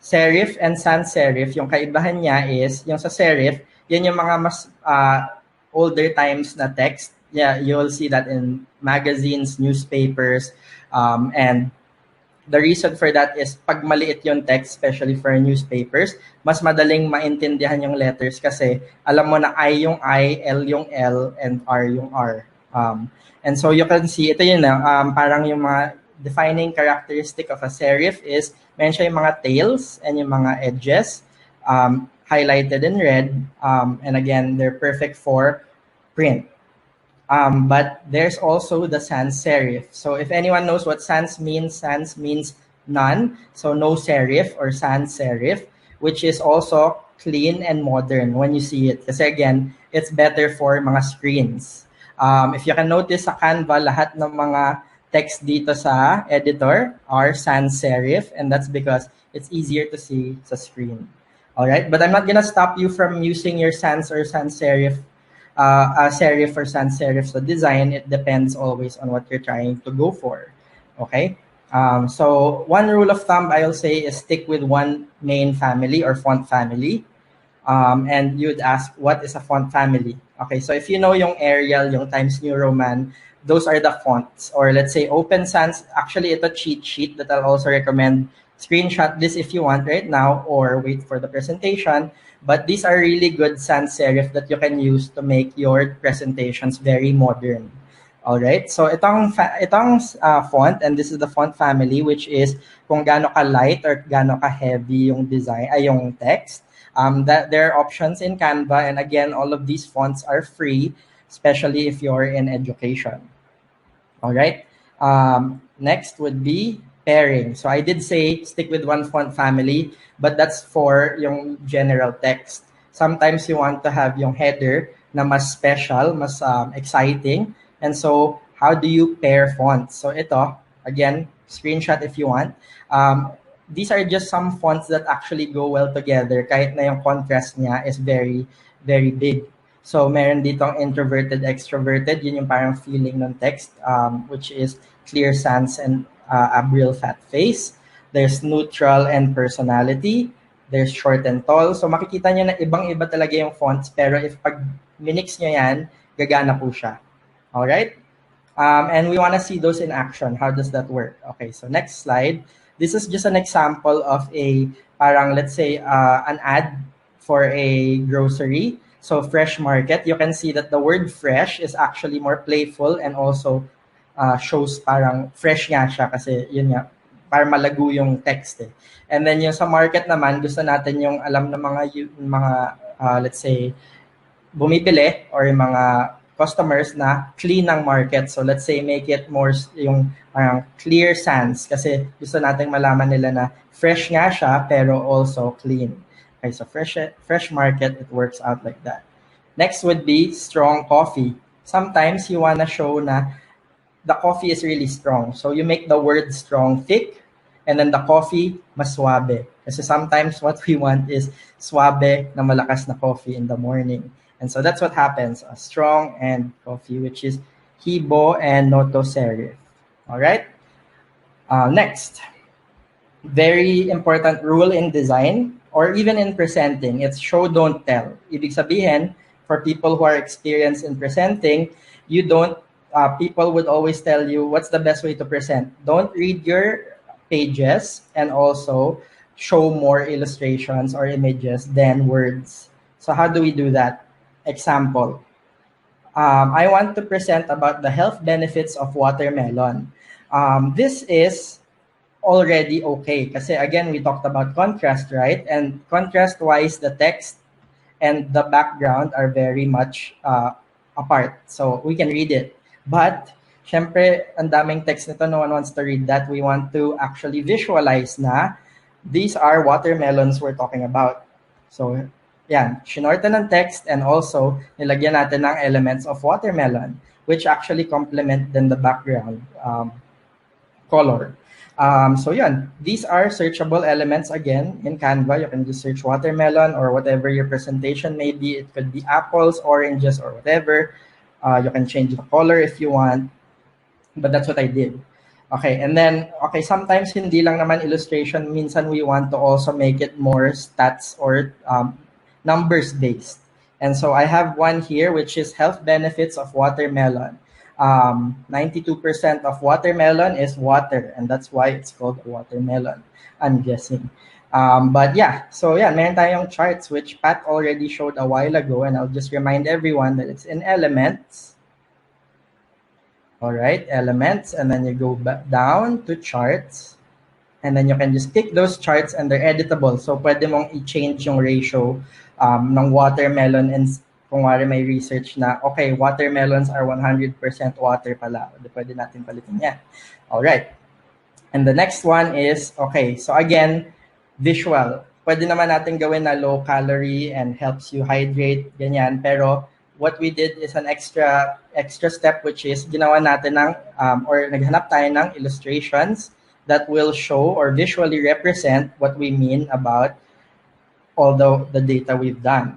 serif and sans serif, yung kaibahan niya is, yung sa serif, yan yung mga mas older times na text. Yeah, you'll see that in magazines, newspapers, and the reason for that is pag maliit yung text, especially for newspapers, mas madaling maintindihan yung letters kasi alam mo na I yung I, L yung L, and R yung R. And so you can see, ito yun na, parang yung mga defining characteristic of a serif is meron siya yung mga tails and yung mga edges, highlighted in red, and again, they're perfect for print. But there's also the sans serif. So if anyone knows what sans means none. So no serif or sans serif, which is also clean and modern when you see it. Kasi again, it's better for mga screens. If you can notice sa Canva, lahat ng mga text dito sa editor are sans serif, and that's because it's easier to see sa screen. All right, but I'm not gonna stop you from using your sans or sans serif, serif or sans serif so design. It depends always on what you're trying to go for. Okay. So one rule of thumb I'll say is stick with one main family or font family. And you'd ask, what is a font family? Okay, so if you know yung Arial, yung Times New Roman, those are the fonts. Or let's say Open Sans, actually it's a cheat sheet that I'll also recommend. Screenshot this if you want right now or wait for the presentation. But these are really good sans serif that you can use to make your presentations very modern. All right. So itong font, and this is the font family, which is kung gaano ka light or gaano ka heavy yung design ay yung text. That there are options in Canva, and again, all of these fonts are free, especially if you're in education. All right. Next would be pairing. So I did say stick with one font family, but that's for yung general text. Sometimes you want to have yung header na mas special, mas exciting. And so how do you pair fonts? So ito, again, screenshot if you want. These are just some fonts that actually go well together kahit na yung contrast niya is very, very big. So meron ditong introverted, extroverted, yun yung parang feeling ng text, which is clear sans and a real fat face. There's neutral and personality. There's short and tall. So makikita nyo na ibang-iba talaga yung fonts, pero if pag minix nyo yan, gagana po siya. Alright? And we want to see those in action. How does that work? Okay, so next slide. This is just an example of a parang, let's say, an ad for a grocery. So fresh market, you can see that the word fresh is actually more playful and also shows parang fresh nga siya kasi yun nga, para malago yung text eh. And then yung sa market naman, gusto natin yung alam ng mga let's say, bumibili or yung mga customers na clean ang market. So let's say make it more yung clear sans kasi gusto nating malaman nila na fresh nga siya pero also clean. Okay, so fresh market, it works out like that. Next would be strong coffee. Sometimes you wanna show na the coffee is really strong. So you make the word strong thick and then the coffee mas suabe. Kasi sometimes what we want is suabe na malakas na coffee in the morning. And so that's what happens, a strong and coffee, which is Hibo and Noto Serif. All right. Next, very important rule in design or even in presenting, it's show, don't tell. Ibig sabihin, for people who are experienced in presenting, you don't, people would always tell you what's the best way to present. Don't read your pages and also show more illustrations or images than words. So how do we do that? Example, I want to present about the health benefits of watermelon. This is already okay kasi again, we talked about contrast, right? And contrast-wise, the text and the background are very much apart. So we can read it. But, syempre, ang daming text nito, no one wants to read that. We want to actually visualize na these are watermelons we're talking about. So, yan, shinorta ng text and also nilagyan natin ng elements of watermelon which actually complement then the background color. So yan, these are searchable elements again in Canva. You can just search watermelon or whatever your presentation may be. It could be apples, oranges, or whatever. You can change the color if you want, but that's what I did. Okay, and then, okay, sometimes hindi lang naman illustration. Minsan we want to also make it more stats or numbers based. And so I have one here, which is health benefits of watermelon. 92% of watermelon is water, and that's why it's called a watermelon, I'm guessing. But yeah, so yeah, meron tayong charts, which Pat already showed a while ago, and I'll just remind everyone that it's in elements. All right, elements, and then you go back down to charts. And then you can just pick those charts and they're editable. So pwede mong i-change yung ratio ng watermelon and kung wari may research na, okay, watermelons are 100% water pala. Pwede natin palitin yan. All right. And the next one is, okay, so again, visual. pwede naman natin gawin na low calorie and helps you hydrate, ganyan. Pero what we did is an extra step, which is ginawa natin ng, or naghanap tayo ng illustrations that will show or visually represent what we mean about all the data we've done.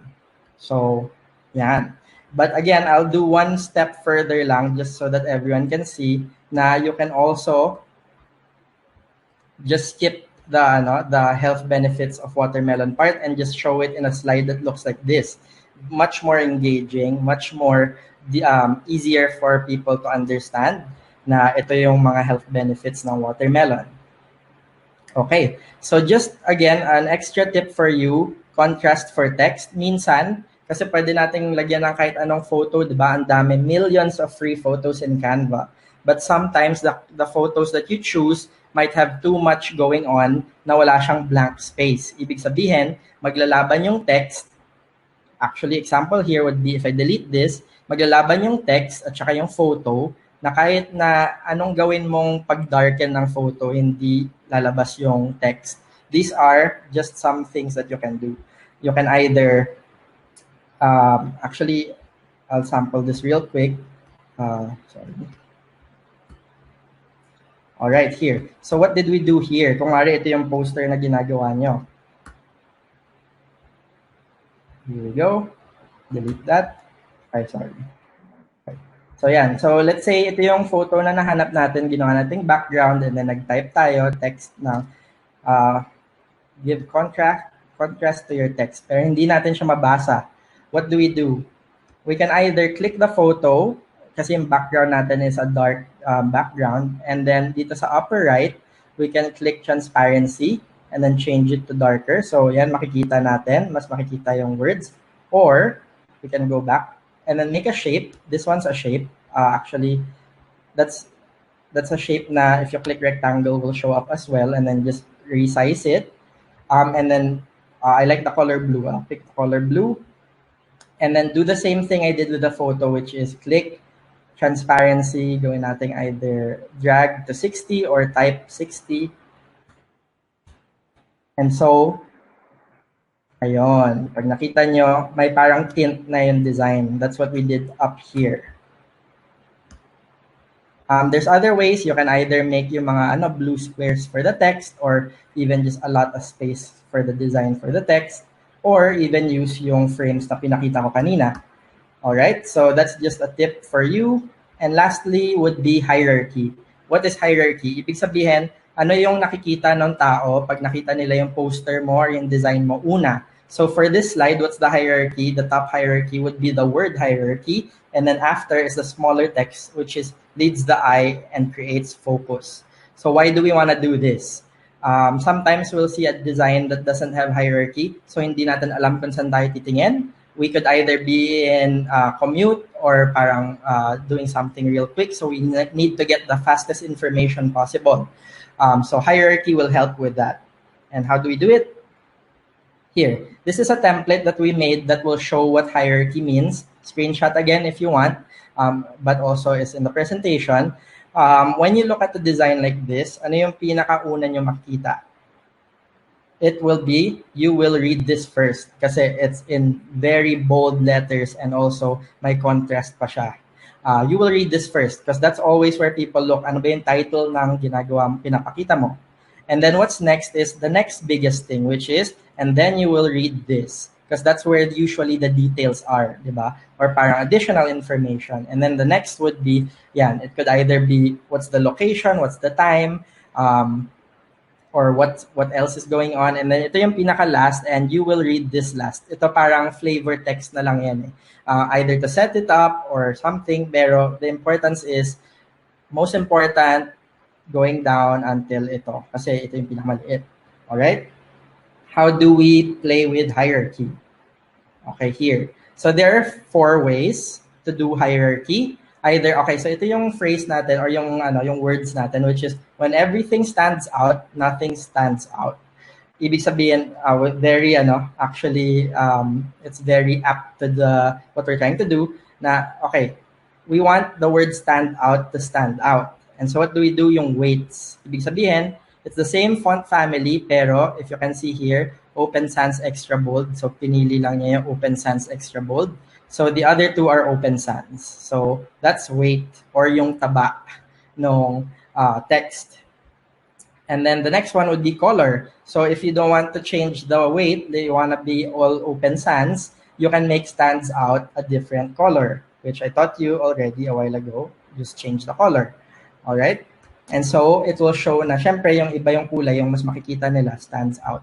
So, yan. But again, I'll do one step further lang just so that everyone can see na you can also just skip the health benefits of watermelon part and just show it in a slide that looks like this. Much more engaging, much more easier for people to understand na ito yung mga health benefits ng watermelon. Okay, so just again, an extra tip for you, contrast for text. Minsan, kasi pwede nating lagyan ng kahit anong photo, di ba? Ang dami, millions of free photos in Canva. But sometimes the photos that you choose might have too much going on na wala siyang blank space. Ibig sabihin, maglalaban yung text. Actually, example here would be if I delete this, maglalaban yung text at saka yung photo na kahit na anong gawin mong pag-darken ng photo, hindi lalabas yung text. These are just some things that you can do. You can either, actually, I'll sample this real quick. Sorry. All right, here. So what did we do here? Kung nga ito yung poster na ginagawa nyo. Here we go. Delete that. Ay, sorry. Okay. So yan. So let's say ito yung photo na nahanap natin, ginawa nating background, and then nag-type tayo, text na give contrast to your text. Pero hindi natin siya mabasa. What do? We can either click the photo, kasi yung background natin is a dark background, and then dito sa upper right, we can click transparency and then change it to darker. So yan, makikita natin, mas makikita yung words. Or we can go back and then make a shape. This one's a shape. Actually, that's a shape na if you click rectangle will show up as well, and then just resize it. And then I like the color blue. I'll pick the color blue. And then do the same thing I did with the photo, which is click transparency, gawin natin either drag to 60 or type 60. And so, ayun, pag nakita nyo, may parang tint na yung design. That's what we did up here. There's other ways. You can either make yung mga blue squares for the text, or even just a lot of space for the design for the text, or even use yung frames na pinakita ko kanina. All right, so that's just a tip for you. And lastly would be hierarchy. What is hierarchy? Ibig sabihin, ano yung nakikita ng tao pag nakita nila yung poster mo or yung design mo una. So for this slide, what's the hierarchy? The top hierarchy would be the word hierarchy. And then after is the smaller text, which is leads the eye and creates focus. So why do we want to do this? Sometimes we'll see a design that doesn't have hierarchy. So hindi natin alam kung saan tayo titingin. We could either be in commute or parang doing something real quick. So we need to get the fastest information possible. So hierarchy will help with that. And how do we do it? Here, this is a template that we made that will show what hierarchy means. Screenshot again if you want, but also is in the presentation. When you look at the design like this, ano yung pinakauna nyo makita? It will be, you will read this first kasi it's in very bold letters and also may contrast pa siya. You will read this first because that's always where people look. Ano ba yung title ng ginagawa, pinapakita mo? And then what's next is the next biggest thing, which is, and then you will read this because that's where usually the details are, di ba? Or parang additional information. And then the next would be, yan, it could either be what's the location, what's the time, or what else is going on. And then ito yung pinaka-last, and you will read this last. Ito parang flavor text na lang yan. Either to set it up or something, pero the importance is, most important, going down until ito. Kasi ito yung pinakamaliit. Alright? How do we play with hierarchy? Okay, here. So there are 4 ways to do hierarchy. Either, okay, so ito yung phrase natin or yung words natin, which is, when everything stands out, nothing stands out. Ibig sabihin, very, actually, it's very apt to what we're trying to do na, okay, we want the word stand out to stand out. And so what do? Yung weights. Ibig sabihin, It's the same font family, pero if you can see here, Open Sans Extra Bold. So pinili lang niya yung Open Sans Extra Bold. So the other two are Open Sans. So that's weight or yung taba ng text. And then the next one would be color. So if you don't want to change the weight, you want to be all Open Sans, you can make stands out a different color, which I taught you already a while ago. Just change the color. All right? And so it will show na syempre yung iba yung kulay, yung mas makikita nila stands out.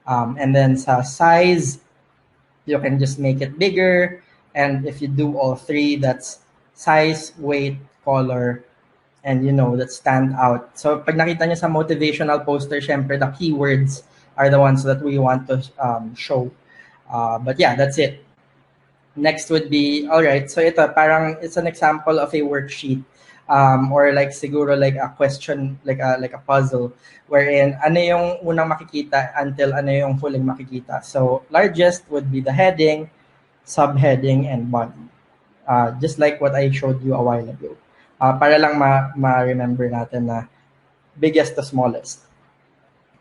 And then sa size, you can just make it bigger. And if you do all three, that's size, weight, color, and that stand out. So pag nakita niyo sa motivational poster, syempre the keywords are the ones that we want to show. But yeah, that's it. Next would be, all right, so ito, parang it's an example of a worksheet. Or like siguro like a question, like a puzzle, wherein ano yung unang makikita until ano yung huling makikita. So largest would be the heading, subheading, and body. Just like what I showed you a while ago. Para lang ma-remember natin na biggest to smallest.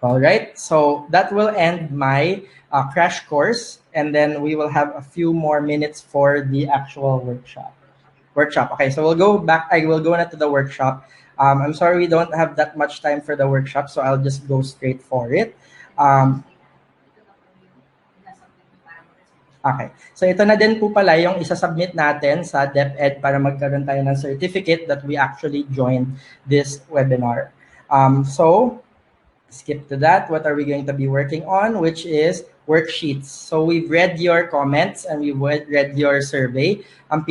All right, so that will end my crash course, and then we will have a few more minutes for the actual workshop. Okay, so we'll go back. I will go into the workshop. I'm sorry we don't have that much time for the workshop, so I'll just go straight for it. Okay, so ito na din po pala yung isa-submit natin sa DepEd para magkaroon tayo ng certificate that we actually joined this webinar. So skip to that. What are we going to be working on? Which is worksheets. So we've read your comments and we've read your survey. Ang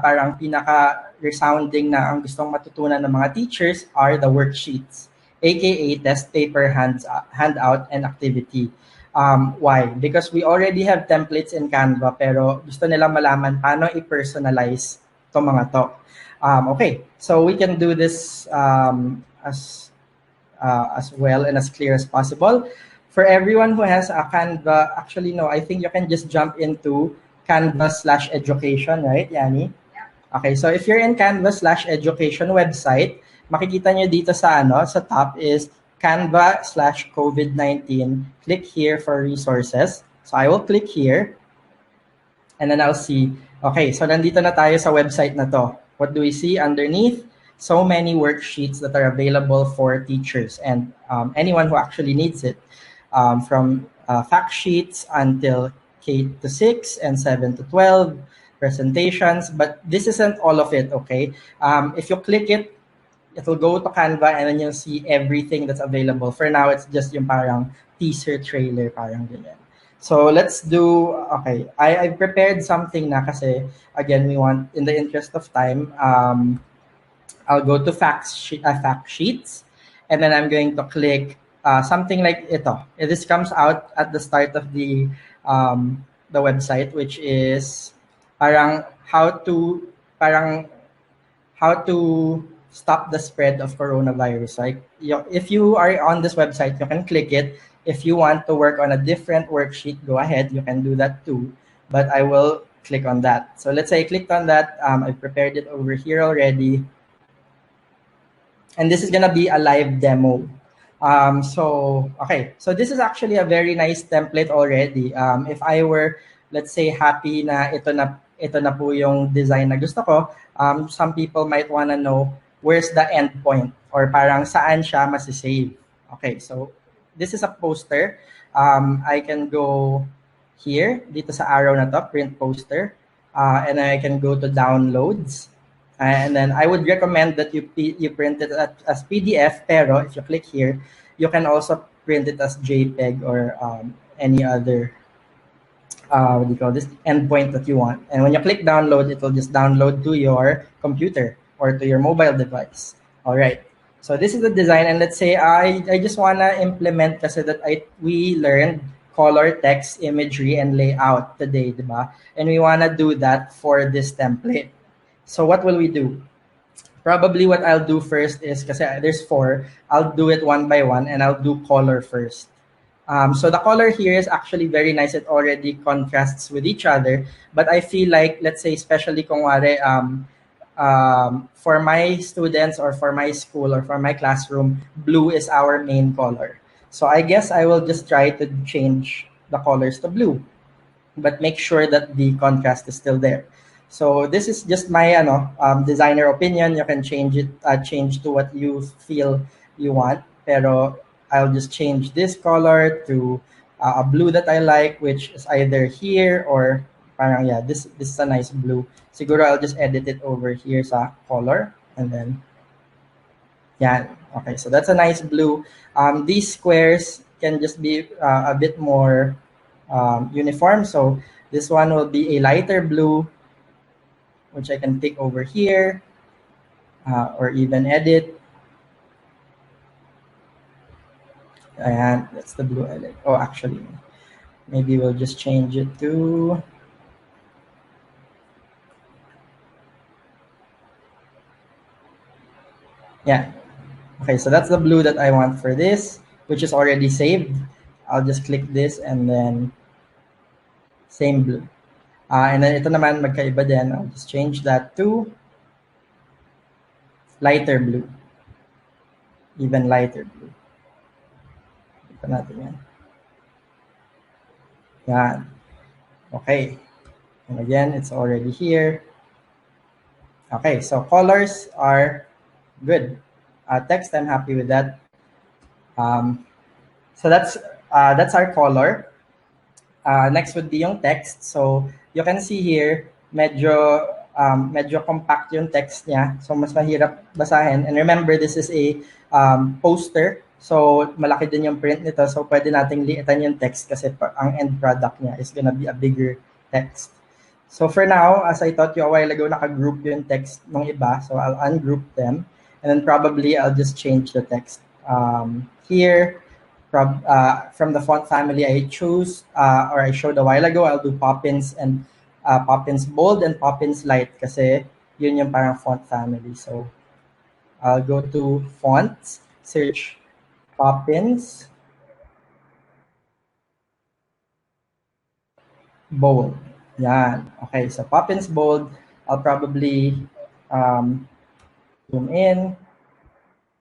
parang pinaka resounding na ang gustong matutunan ng mga teachers are the worksheets, aka test paper, handout, and activity. Why? Because we already have templates in Canva, pero gusto nila malaman paano i-personalize itong mga to. Okay, so we can do this as well and as clear as possible. For everyone who has a Canva, actually, no, I think you can just jump into Canva/education, right, Yani? Okay, so if you're in Canva/education website, makikita nyo dito sa top is Canva/COVID-19. Click here for resources. So I will click here and then I'll see, okay, so nandito na tayo sa website na to. What do we see underneath? So many worksheets that are available for teachers and anyone who actually needs it, from fact sheets until K-6 and 7-12 presentations. But this isn't all of it, okay? If you click it, it will go to Canva and then you'll see everything that's available. For now, it's just yung parang teaser trailer, parang ganyan. So let's do, okay, I've prepared something na kasi, again, we want, in the interest of time, I'll go to fact sheets, and then I'm going to click something like ito. This comes out at the start of the website, which is parang how to stop the spread of coronavirus. Like if you are on this website, you can click it. If you want to work on a different worksheet, go ahead. You can do that too. But I will click on that. So let's say I clicked on that. I've prepared it over here already. And this is going to be a live demo. Okay, so this is actually a very nice template already. If I were, let's say, happy na ito na po yung design na gusto ko, some people might want to know where's the end point or parang saan siya masisave. Okay, so this is a poster. I can go here, dito sa arrow na to, print poster, and I can go to downloads. And then I would recommend that you print it as PDF, pero if you click here, you can also print it as JPEG or any other, what do you call this, endpoint that you want. And when you click download, it will just download to your computer or to your mobile device. All right. So this is the design. And let's say I just want to implement kasi that we learned color, text, imagery, and layout today, diba? And we want to do that for this template. So what will we do? Probably what I'll do first is, kasi there's 4, I'll do it one by one and I'll do color first. So the color here is actually very nice. It already contrasts with each other. But I feel like, let's say, especially kung for my students or for my school or for my classroom, blue is our main color. So I guess I will just try to change the colors to blue, but make sure that the contrast is still there. So this is just my designer opinion. You can change it, change to what you feel you want. Pero I'll just change this color to a blue that I like, which is either here or parang yeah, this is a nice blue. Siguro I'll just edit it over here sa color and then yeah. Okay, so that's a nice blue. These squares can just be a bit more uniform. So this one will be a lighter blue, which I can pick over here or even edit. And that's the blue I like. Oh, actually, maybe we'll just change it to, yeah. Okay, so that's the blue that I want for this, which is already saved. I'll just click this and then same blue. And then ito naman magkaiba din. I'll just change that to lighter blue. Even lighter blue. Ito natin yan. Yan. Okay. And again, it's already here. Okay, so colors are good. Text, I'm happy with that. So that's our color. Next would be yung text. So you can see here, medyo compact yung text niya. So mas mahirap basahin. And remember, this is a poster. So malaki din yung print nito. So pwede nating liitan yung text kasi ang end product niya is gonna be a bigger text. So for now, as I taught you a while ago, naka-group yung text ng iba. So I'll ungroup them. And then probably I'll just change the text. Here, from the font family I choose, or I showed a while ago, I'll do Poppins and Poppins Bold and Poppins Light kasi yun yung parang font family. So I'll go to fonts, search Poppins Bold. Yan. Okay, so Poppins Bold, I'll probably zoom in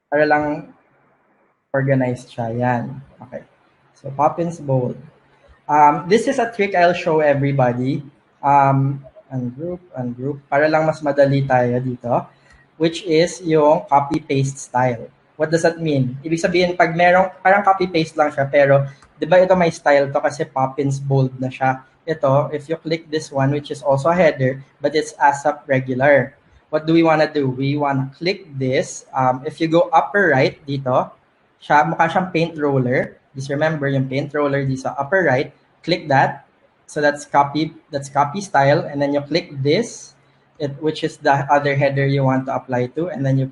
para lang organized siya. Yan. Okay. So Poppins Bold. This is a trick I'll show everybody. Ungroup, para lang mas madali tayo dito, which is yung copy-paste style. What does that mean? Ibig sabihin, pag merong, parang copy-paste lang siya, pero di ba ito may style to kasi Poppins Bold na siya. Ito, if you click this one, which is also a header, but it's ASAP regular. What do we want to do? We want to click this. If you go upper right dito, mukha siyang paint roller. Just remember yung paint roller dito sa upper right. Click that. So that's copy style. And then you click this, which is the other header you want to apply to. And then you,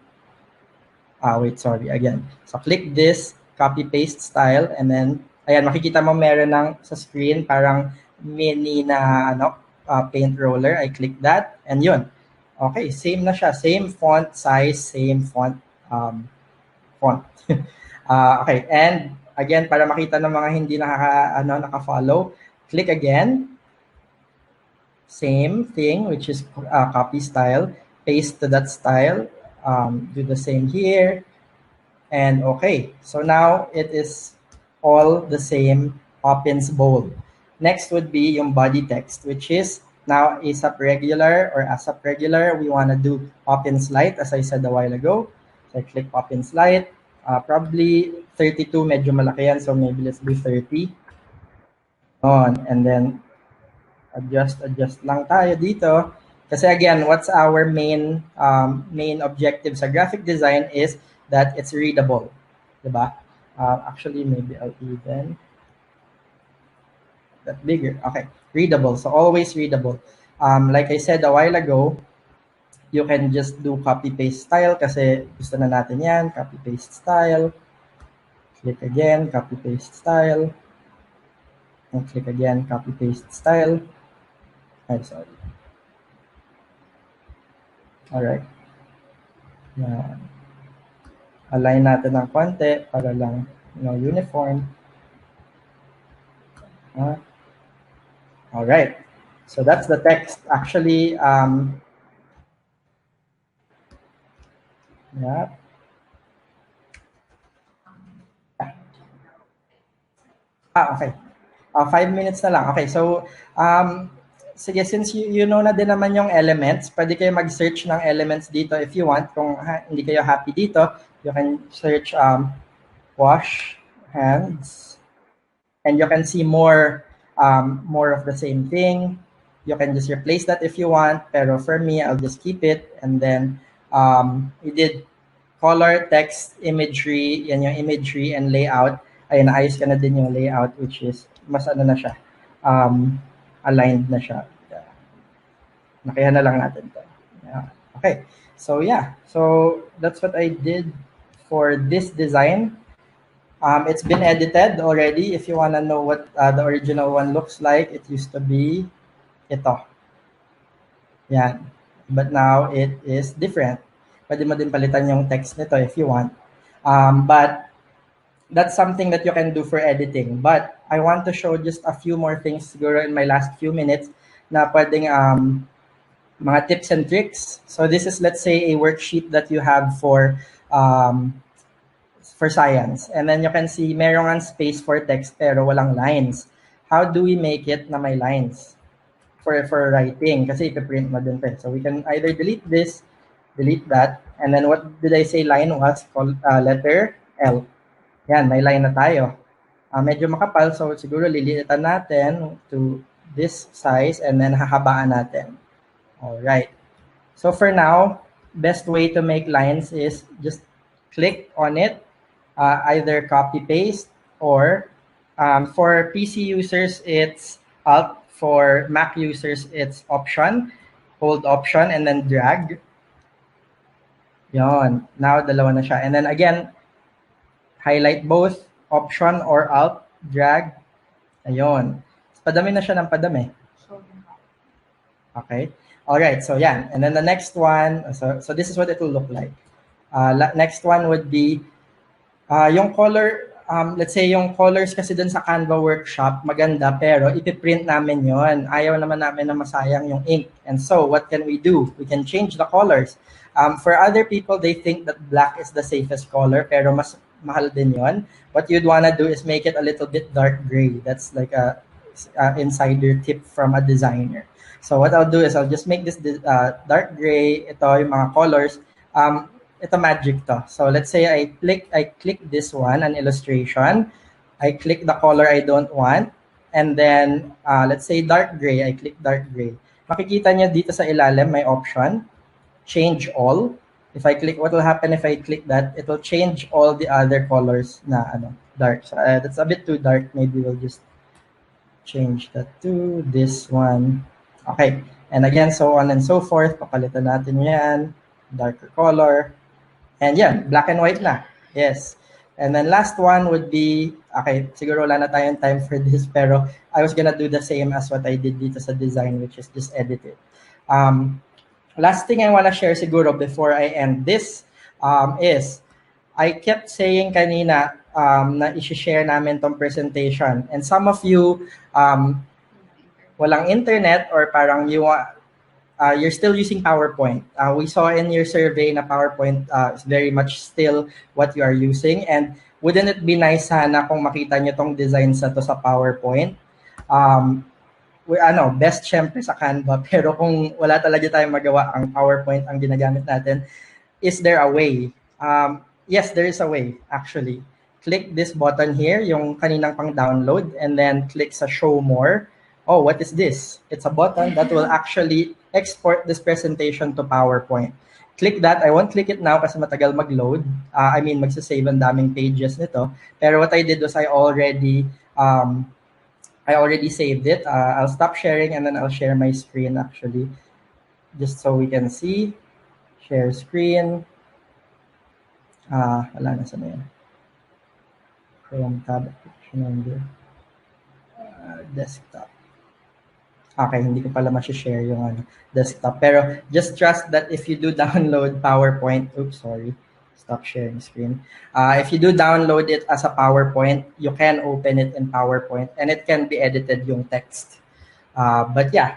again. So click this, copy paste style. And then, ayan, makikita mo meron ng sa screen, parang mini na paint roller. I click that. And yun. Okay, same na siya. Same font size, same font. Okay, and again, para makita ng mga hindi naka-follow, click again. Same thing, which is copy style. Paste to that style. Do the same here. And okay, so now it is all the same Poppins Bold. Next would be yung body text, which is now ASAP regular or ASAP regular. We want to do Poppins Light, as I said a while ago. So I click Poppins Light. Probably 32, medyo malaki yan. So maybe let's do 30. And then adjust lang tayo dito. Kasi again, what's our main objective sa graphic design is that it's readable. Diba? Actually, maybe I'll even that bigger. Okay, readable. So always readable. Like I said a while ago, you can just do copy-paste style kasi gusto na natin yan. Copy-paste style. Click again, copy-paste style. And click again, copy-paste style. I'm sorry. Alright. Yan. Align natin ng konti para lang uniform. Alright. So that's the text. Actually, Yeah. Okay. 5 minutes na lang. Okay, so, sige, since you know na din naman yung elements, pwede kayo mag-search ng elements dito if you want. Kung hindi kayo happy dito, you can search wash hands, and you can see more of the same thing. You can just replace that if you want, pero for me, I'll just keep it. And then we did color, text, imagery, yan yung imagery and layout. Ayun, naayos ka na din yung layout, which is mas ano na siya, aligned na siya. Yeah. Nakihan na lang natin to. Yeah. Okay, so yeah, so that's what I did for this design. It's been edited already. If you want to know what the original one looks like, it used to be ito. Yan. But now it is different. Pwede mo din palitan yung text nito if you want. But that's something that you can do for editing. But I want to show just a few more things siguro in my last few minutes na pwedeng mga tips and tricks. So this is, let's say, a worksheet that you have for science. And then you can see merong space for text pero walang lines. How do we make it na may lines for writing? Kasi ipiprint mo din pa. So we can either delete this, delete that, and then what did I say line was? Called letter L. Yan, may line na tayo. Medyo makapal, so siguro lilitan natin to this size and then hahabaan natin. Alright. So for now, best way to make lines is just click on it, either copy paste or for PC users, it's Alt. For Mac users, it's Option. Hold Option and then drag. Yon. Now, dalawa na siya. And then again, highlight both Option or Alt, drag. Ayun. Padami na siya ng padami. Okay. All right. So yeah. And then the next one. So this is what it will look like. Next one would be yung color. Let's say yung colors kasi dun sa Canva workshop, maganda, pero ipiprint namin yon. Ayaw naman namin na masayang yung ink. And so, what can we do? We can change the colors. For other people, they think that black is the safest color, pero mas mahal din yon. What you'd wanna do is make it a little bit dark gray. That's like a insider tip from a designer. So what I'll do is I'll just make this dark gray. Ito yung mga colors. Ito magic to. So let's say I click this one, an illustration. I click the color I don't want. And then, let's say dark gray. I click dark gray. Makikita niyo dito sa ilalim, may option. Change all. If I click, what will happen if I click that? It will change all the other colors na dark. So that's a bit too dark. Maybe we'll just change that to this one. Okay. And again, so on and so forth. Papalitan natin yan. Darker color. And yeah, black and white na. Yes. And then last one would be, okay, siguro wala na tayong time for this, pero I was gonna do the same as what I did dito sa design, which is just edit it. Last thing I wanna share siguro before I end this is, I kept saying kanina na i-share namin tong presentation. And some of you, walang internet or parang you're still using PowerPoint. We saw in your survey na PowerPoint is very much still what you are using. And wouldn't it be nice sana kung makita nyo tong design sa to sa PowerPoint? Best syempre sa Canva. Pero kung wala talaga tayong magawa, ang PowerPoint ang ginagamit natin, is there a way? Yes, there is a way, actually. Click this button here, yung kaninang pang download, and then click sa show more. Oh, what is this? It's a button that will actually export this presentation to PowerPoint. Click that. I won't click it now kasi matagal mag-load. Magsasave ang daming pages nito. Pero what I did was I already saved it. I'll stop sharing and then I'll share my screen actually. Just so we can see. Share screen. Wala na sana yan. Chrome tab. Desktop. Okay, hindi ko pala ma-share yung desktop. Pero just trust that if you do download PowerPoint, stop sharing screen. If you do download it as a PowerPoint, you can open it in PowerPoint and it can be edited yung text. But yeah.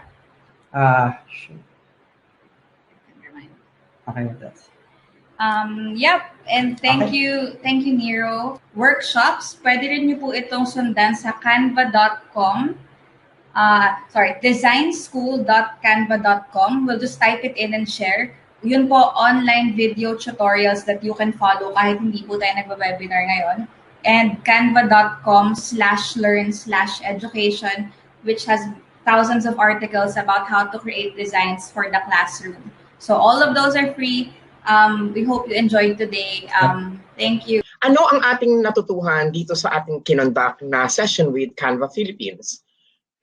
Okay, that's. Yep, and Okay. thank you, Nero. Workshops, pwede rin niyo po itong sundan sa canva.com. Sorry, designschool.canva.com. We'll just type it in and share. Yun po, online video tutorials that you can follow kahit hindi po tayo nagwa-webinar ngayon. And canva.com/learn/education, which has thousands of articles about how to create designs for the classroom. So all of those are free. We hope you enjoyed today. Thank you. Ano ang ating natutuhan dito sa ating kinonduct na session with Canva Philippines?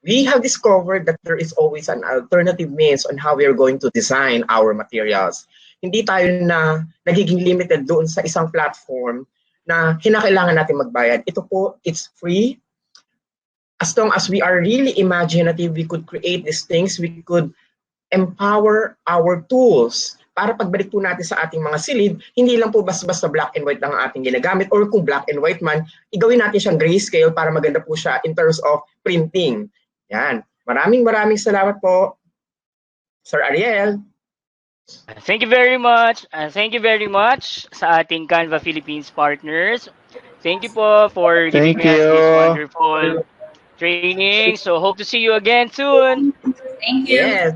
We have discovered that there is always an alternative means on how we are going to design our materials. Hindi tayo na nagiging limited doon sa isang platform na kinakailangan natin magbayad. Ito po, it's free. As long as we are really imaginative, we could create these things, we could empower our tools para pagbalik po natin sa ating mga silid, hindi lang po basta-basta black and white lang ang ating ginagamit, or kung black and white man, igawin natin siyang grayscale para maganda po siya in terms of printing. Yan. Maraming salamat po, Sir Ariel. Thank you very much. Thank you very much sa ating Canva Philippines partners. Thank you po for giving Thank us this you. wonderful training. So hope to see you again soon. Thank you. Yes.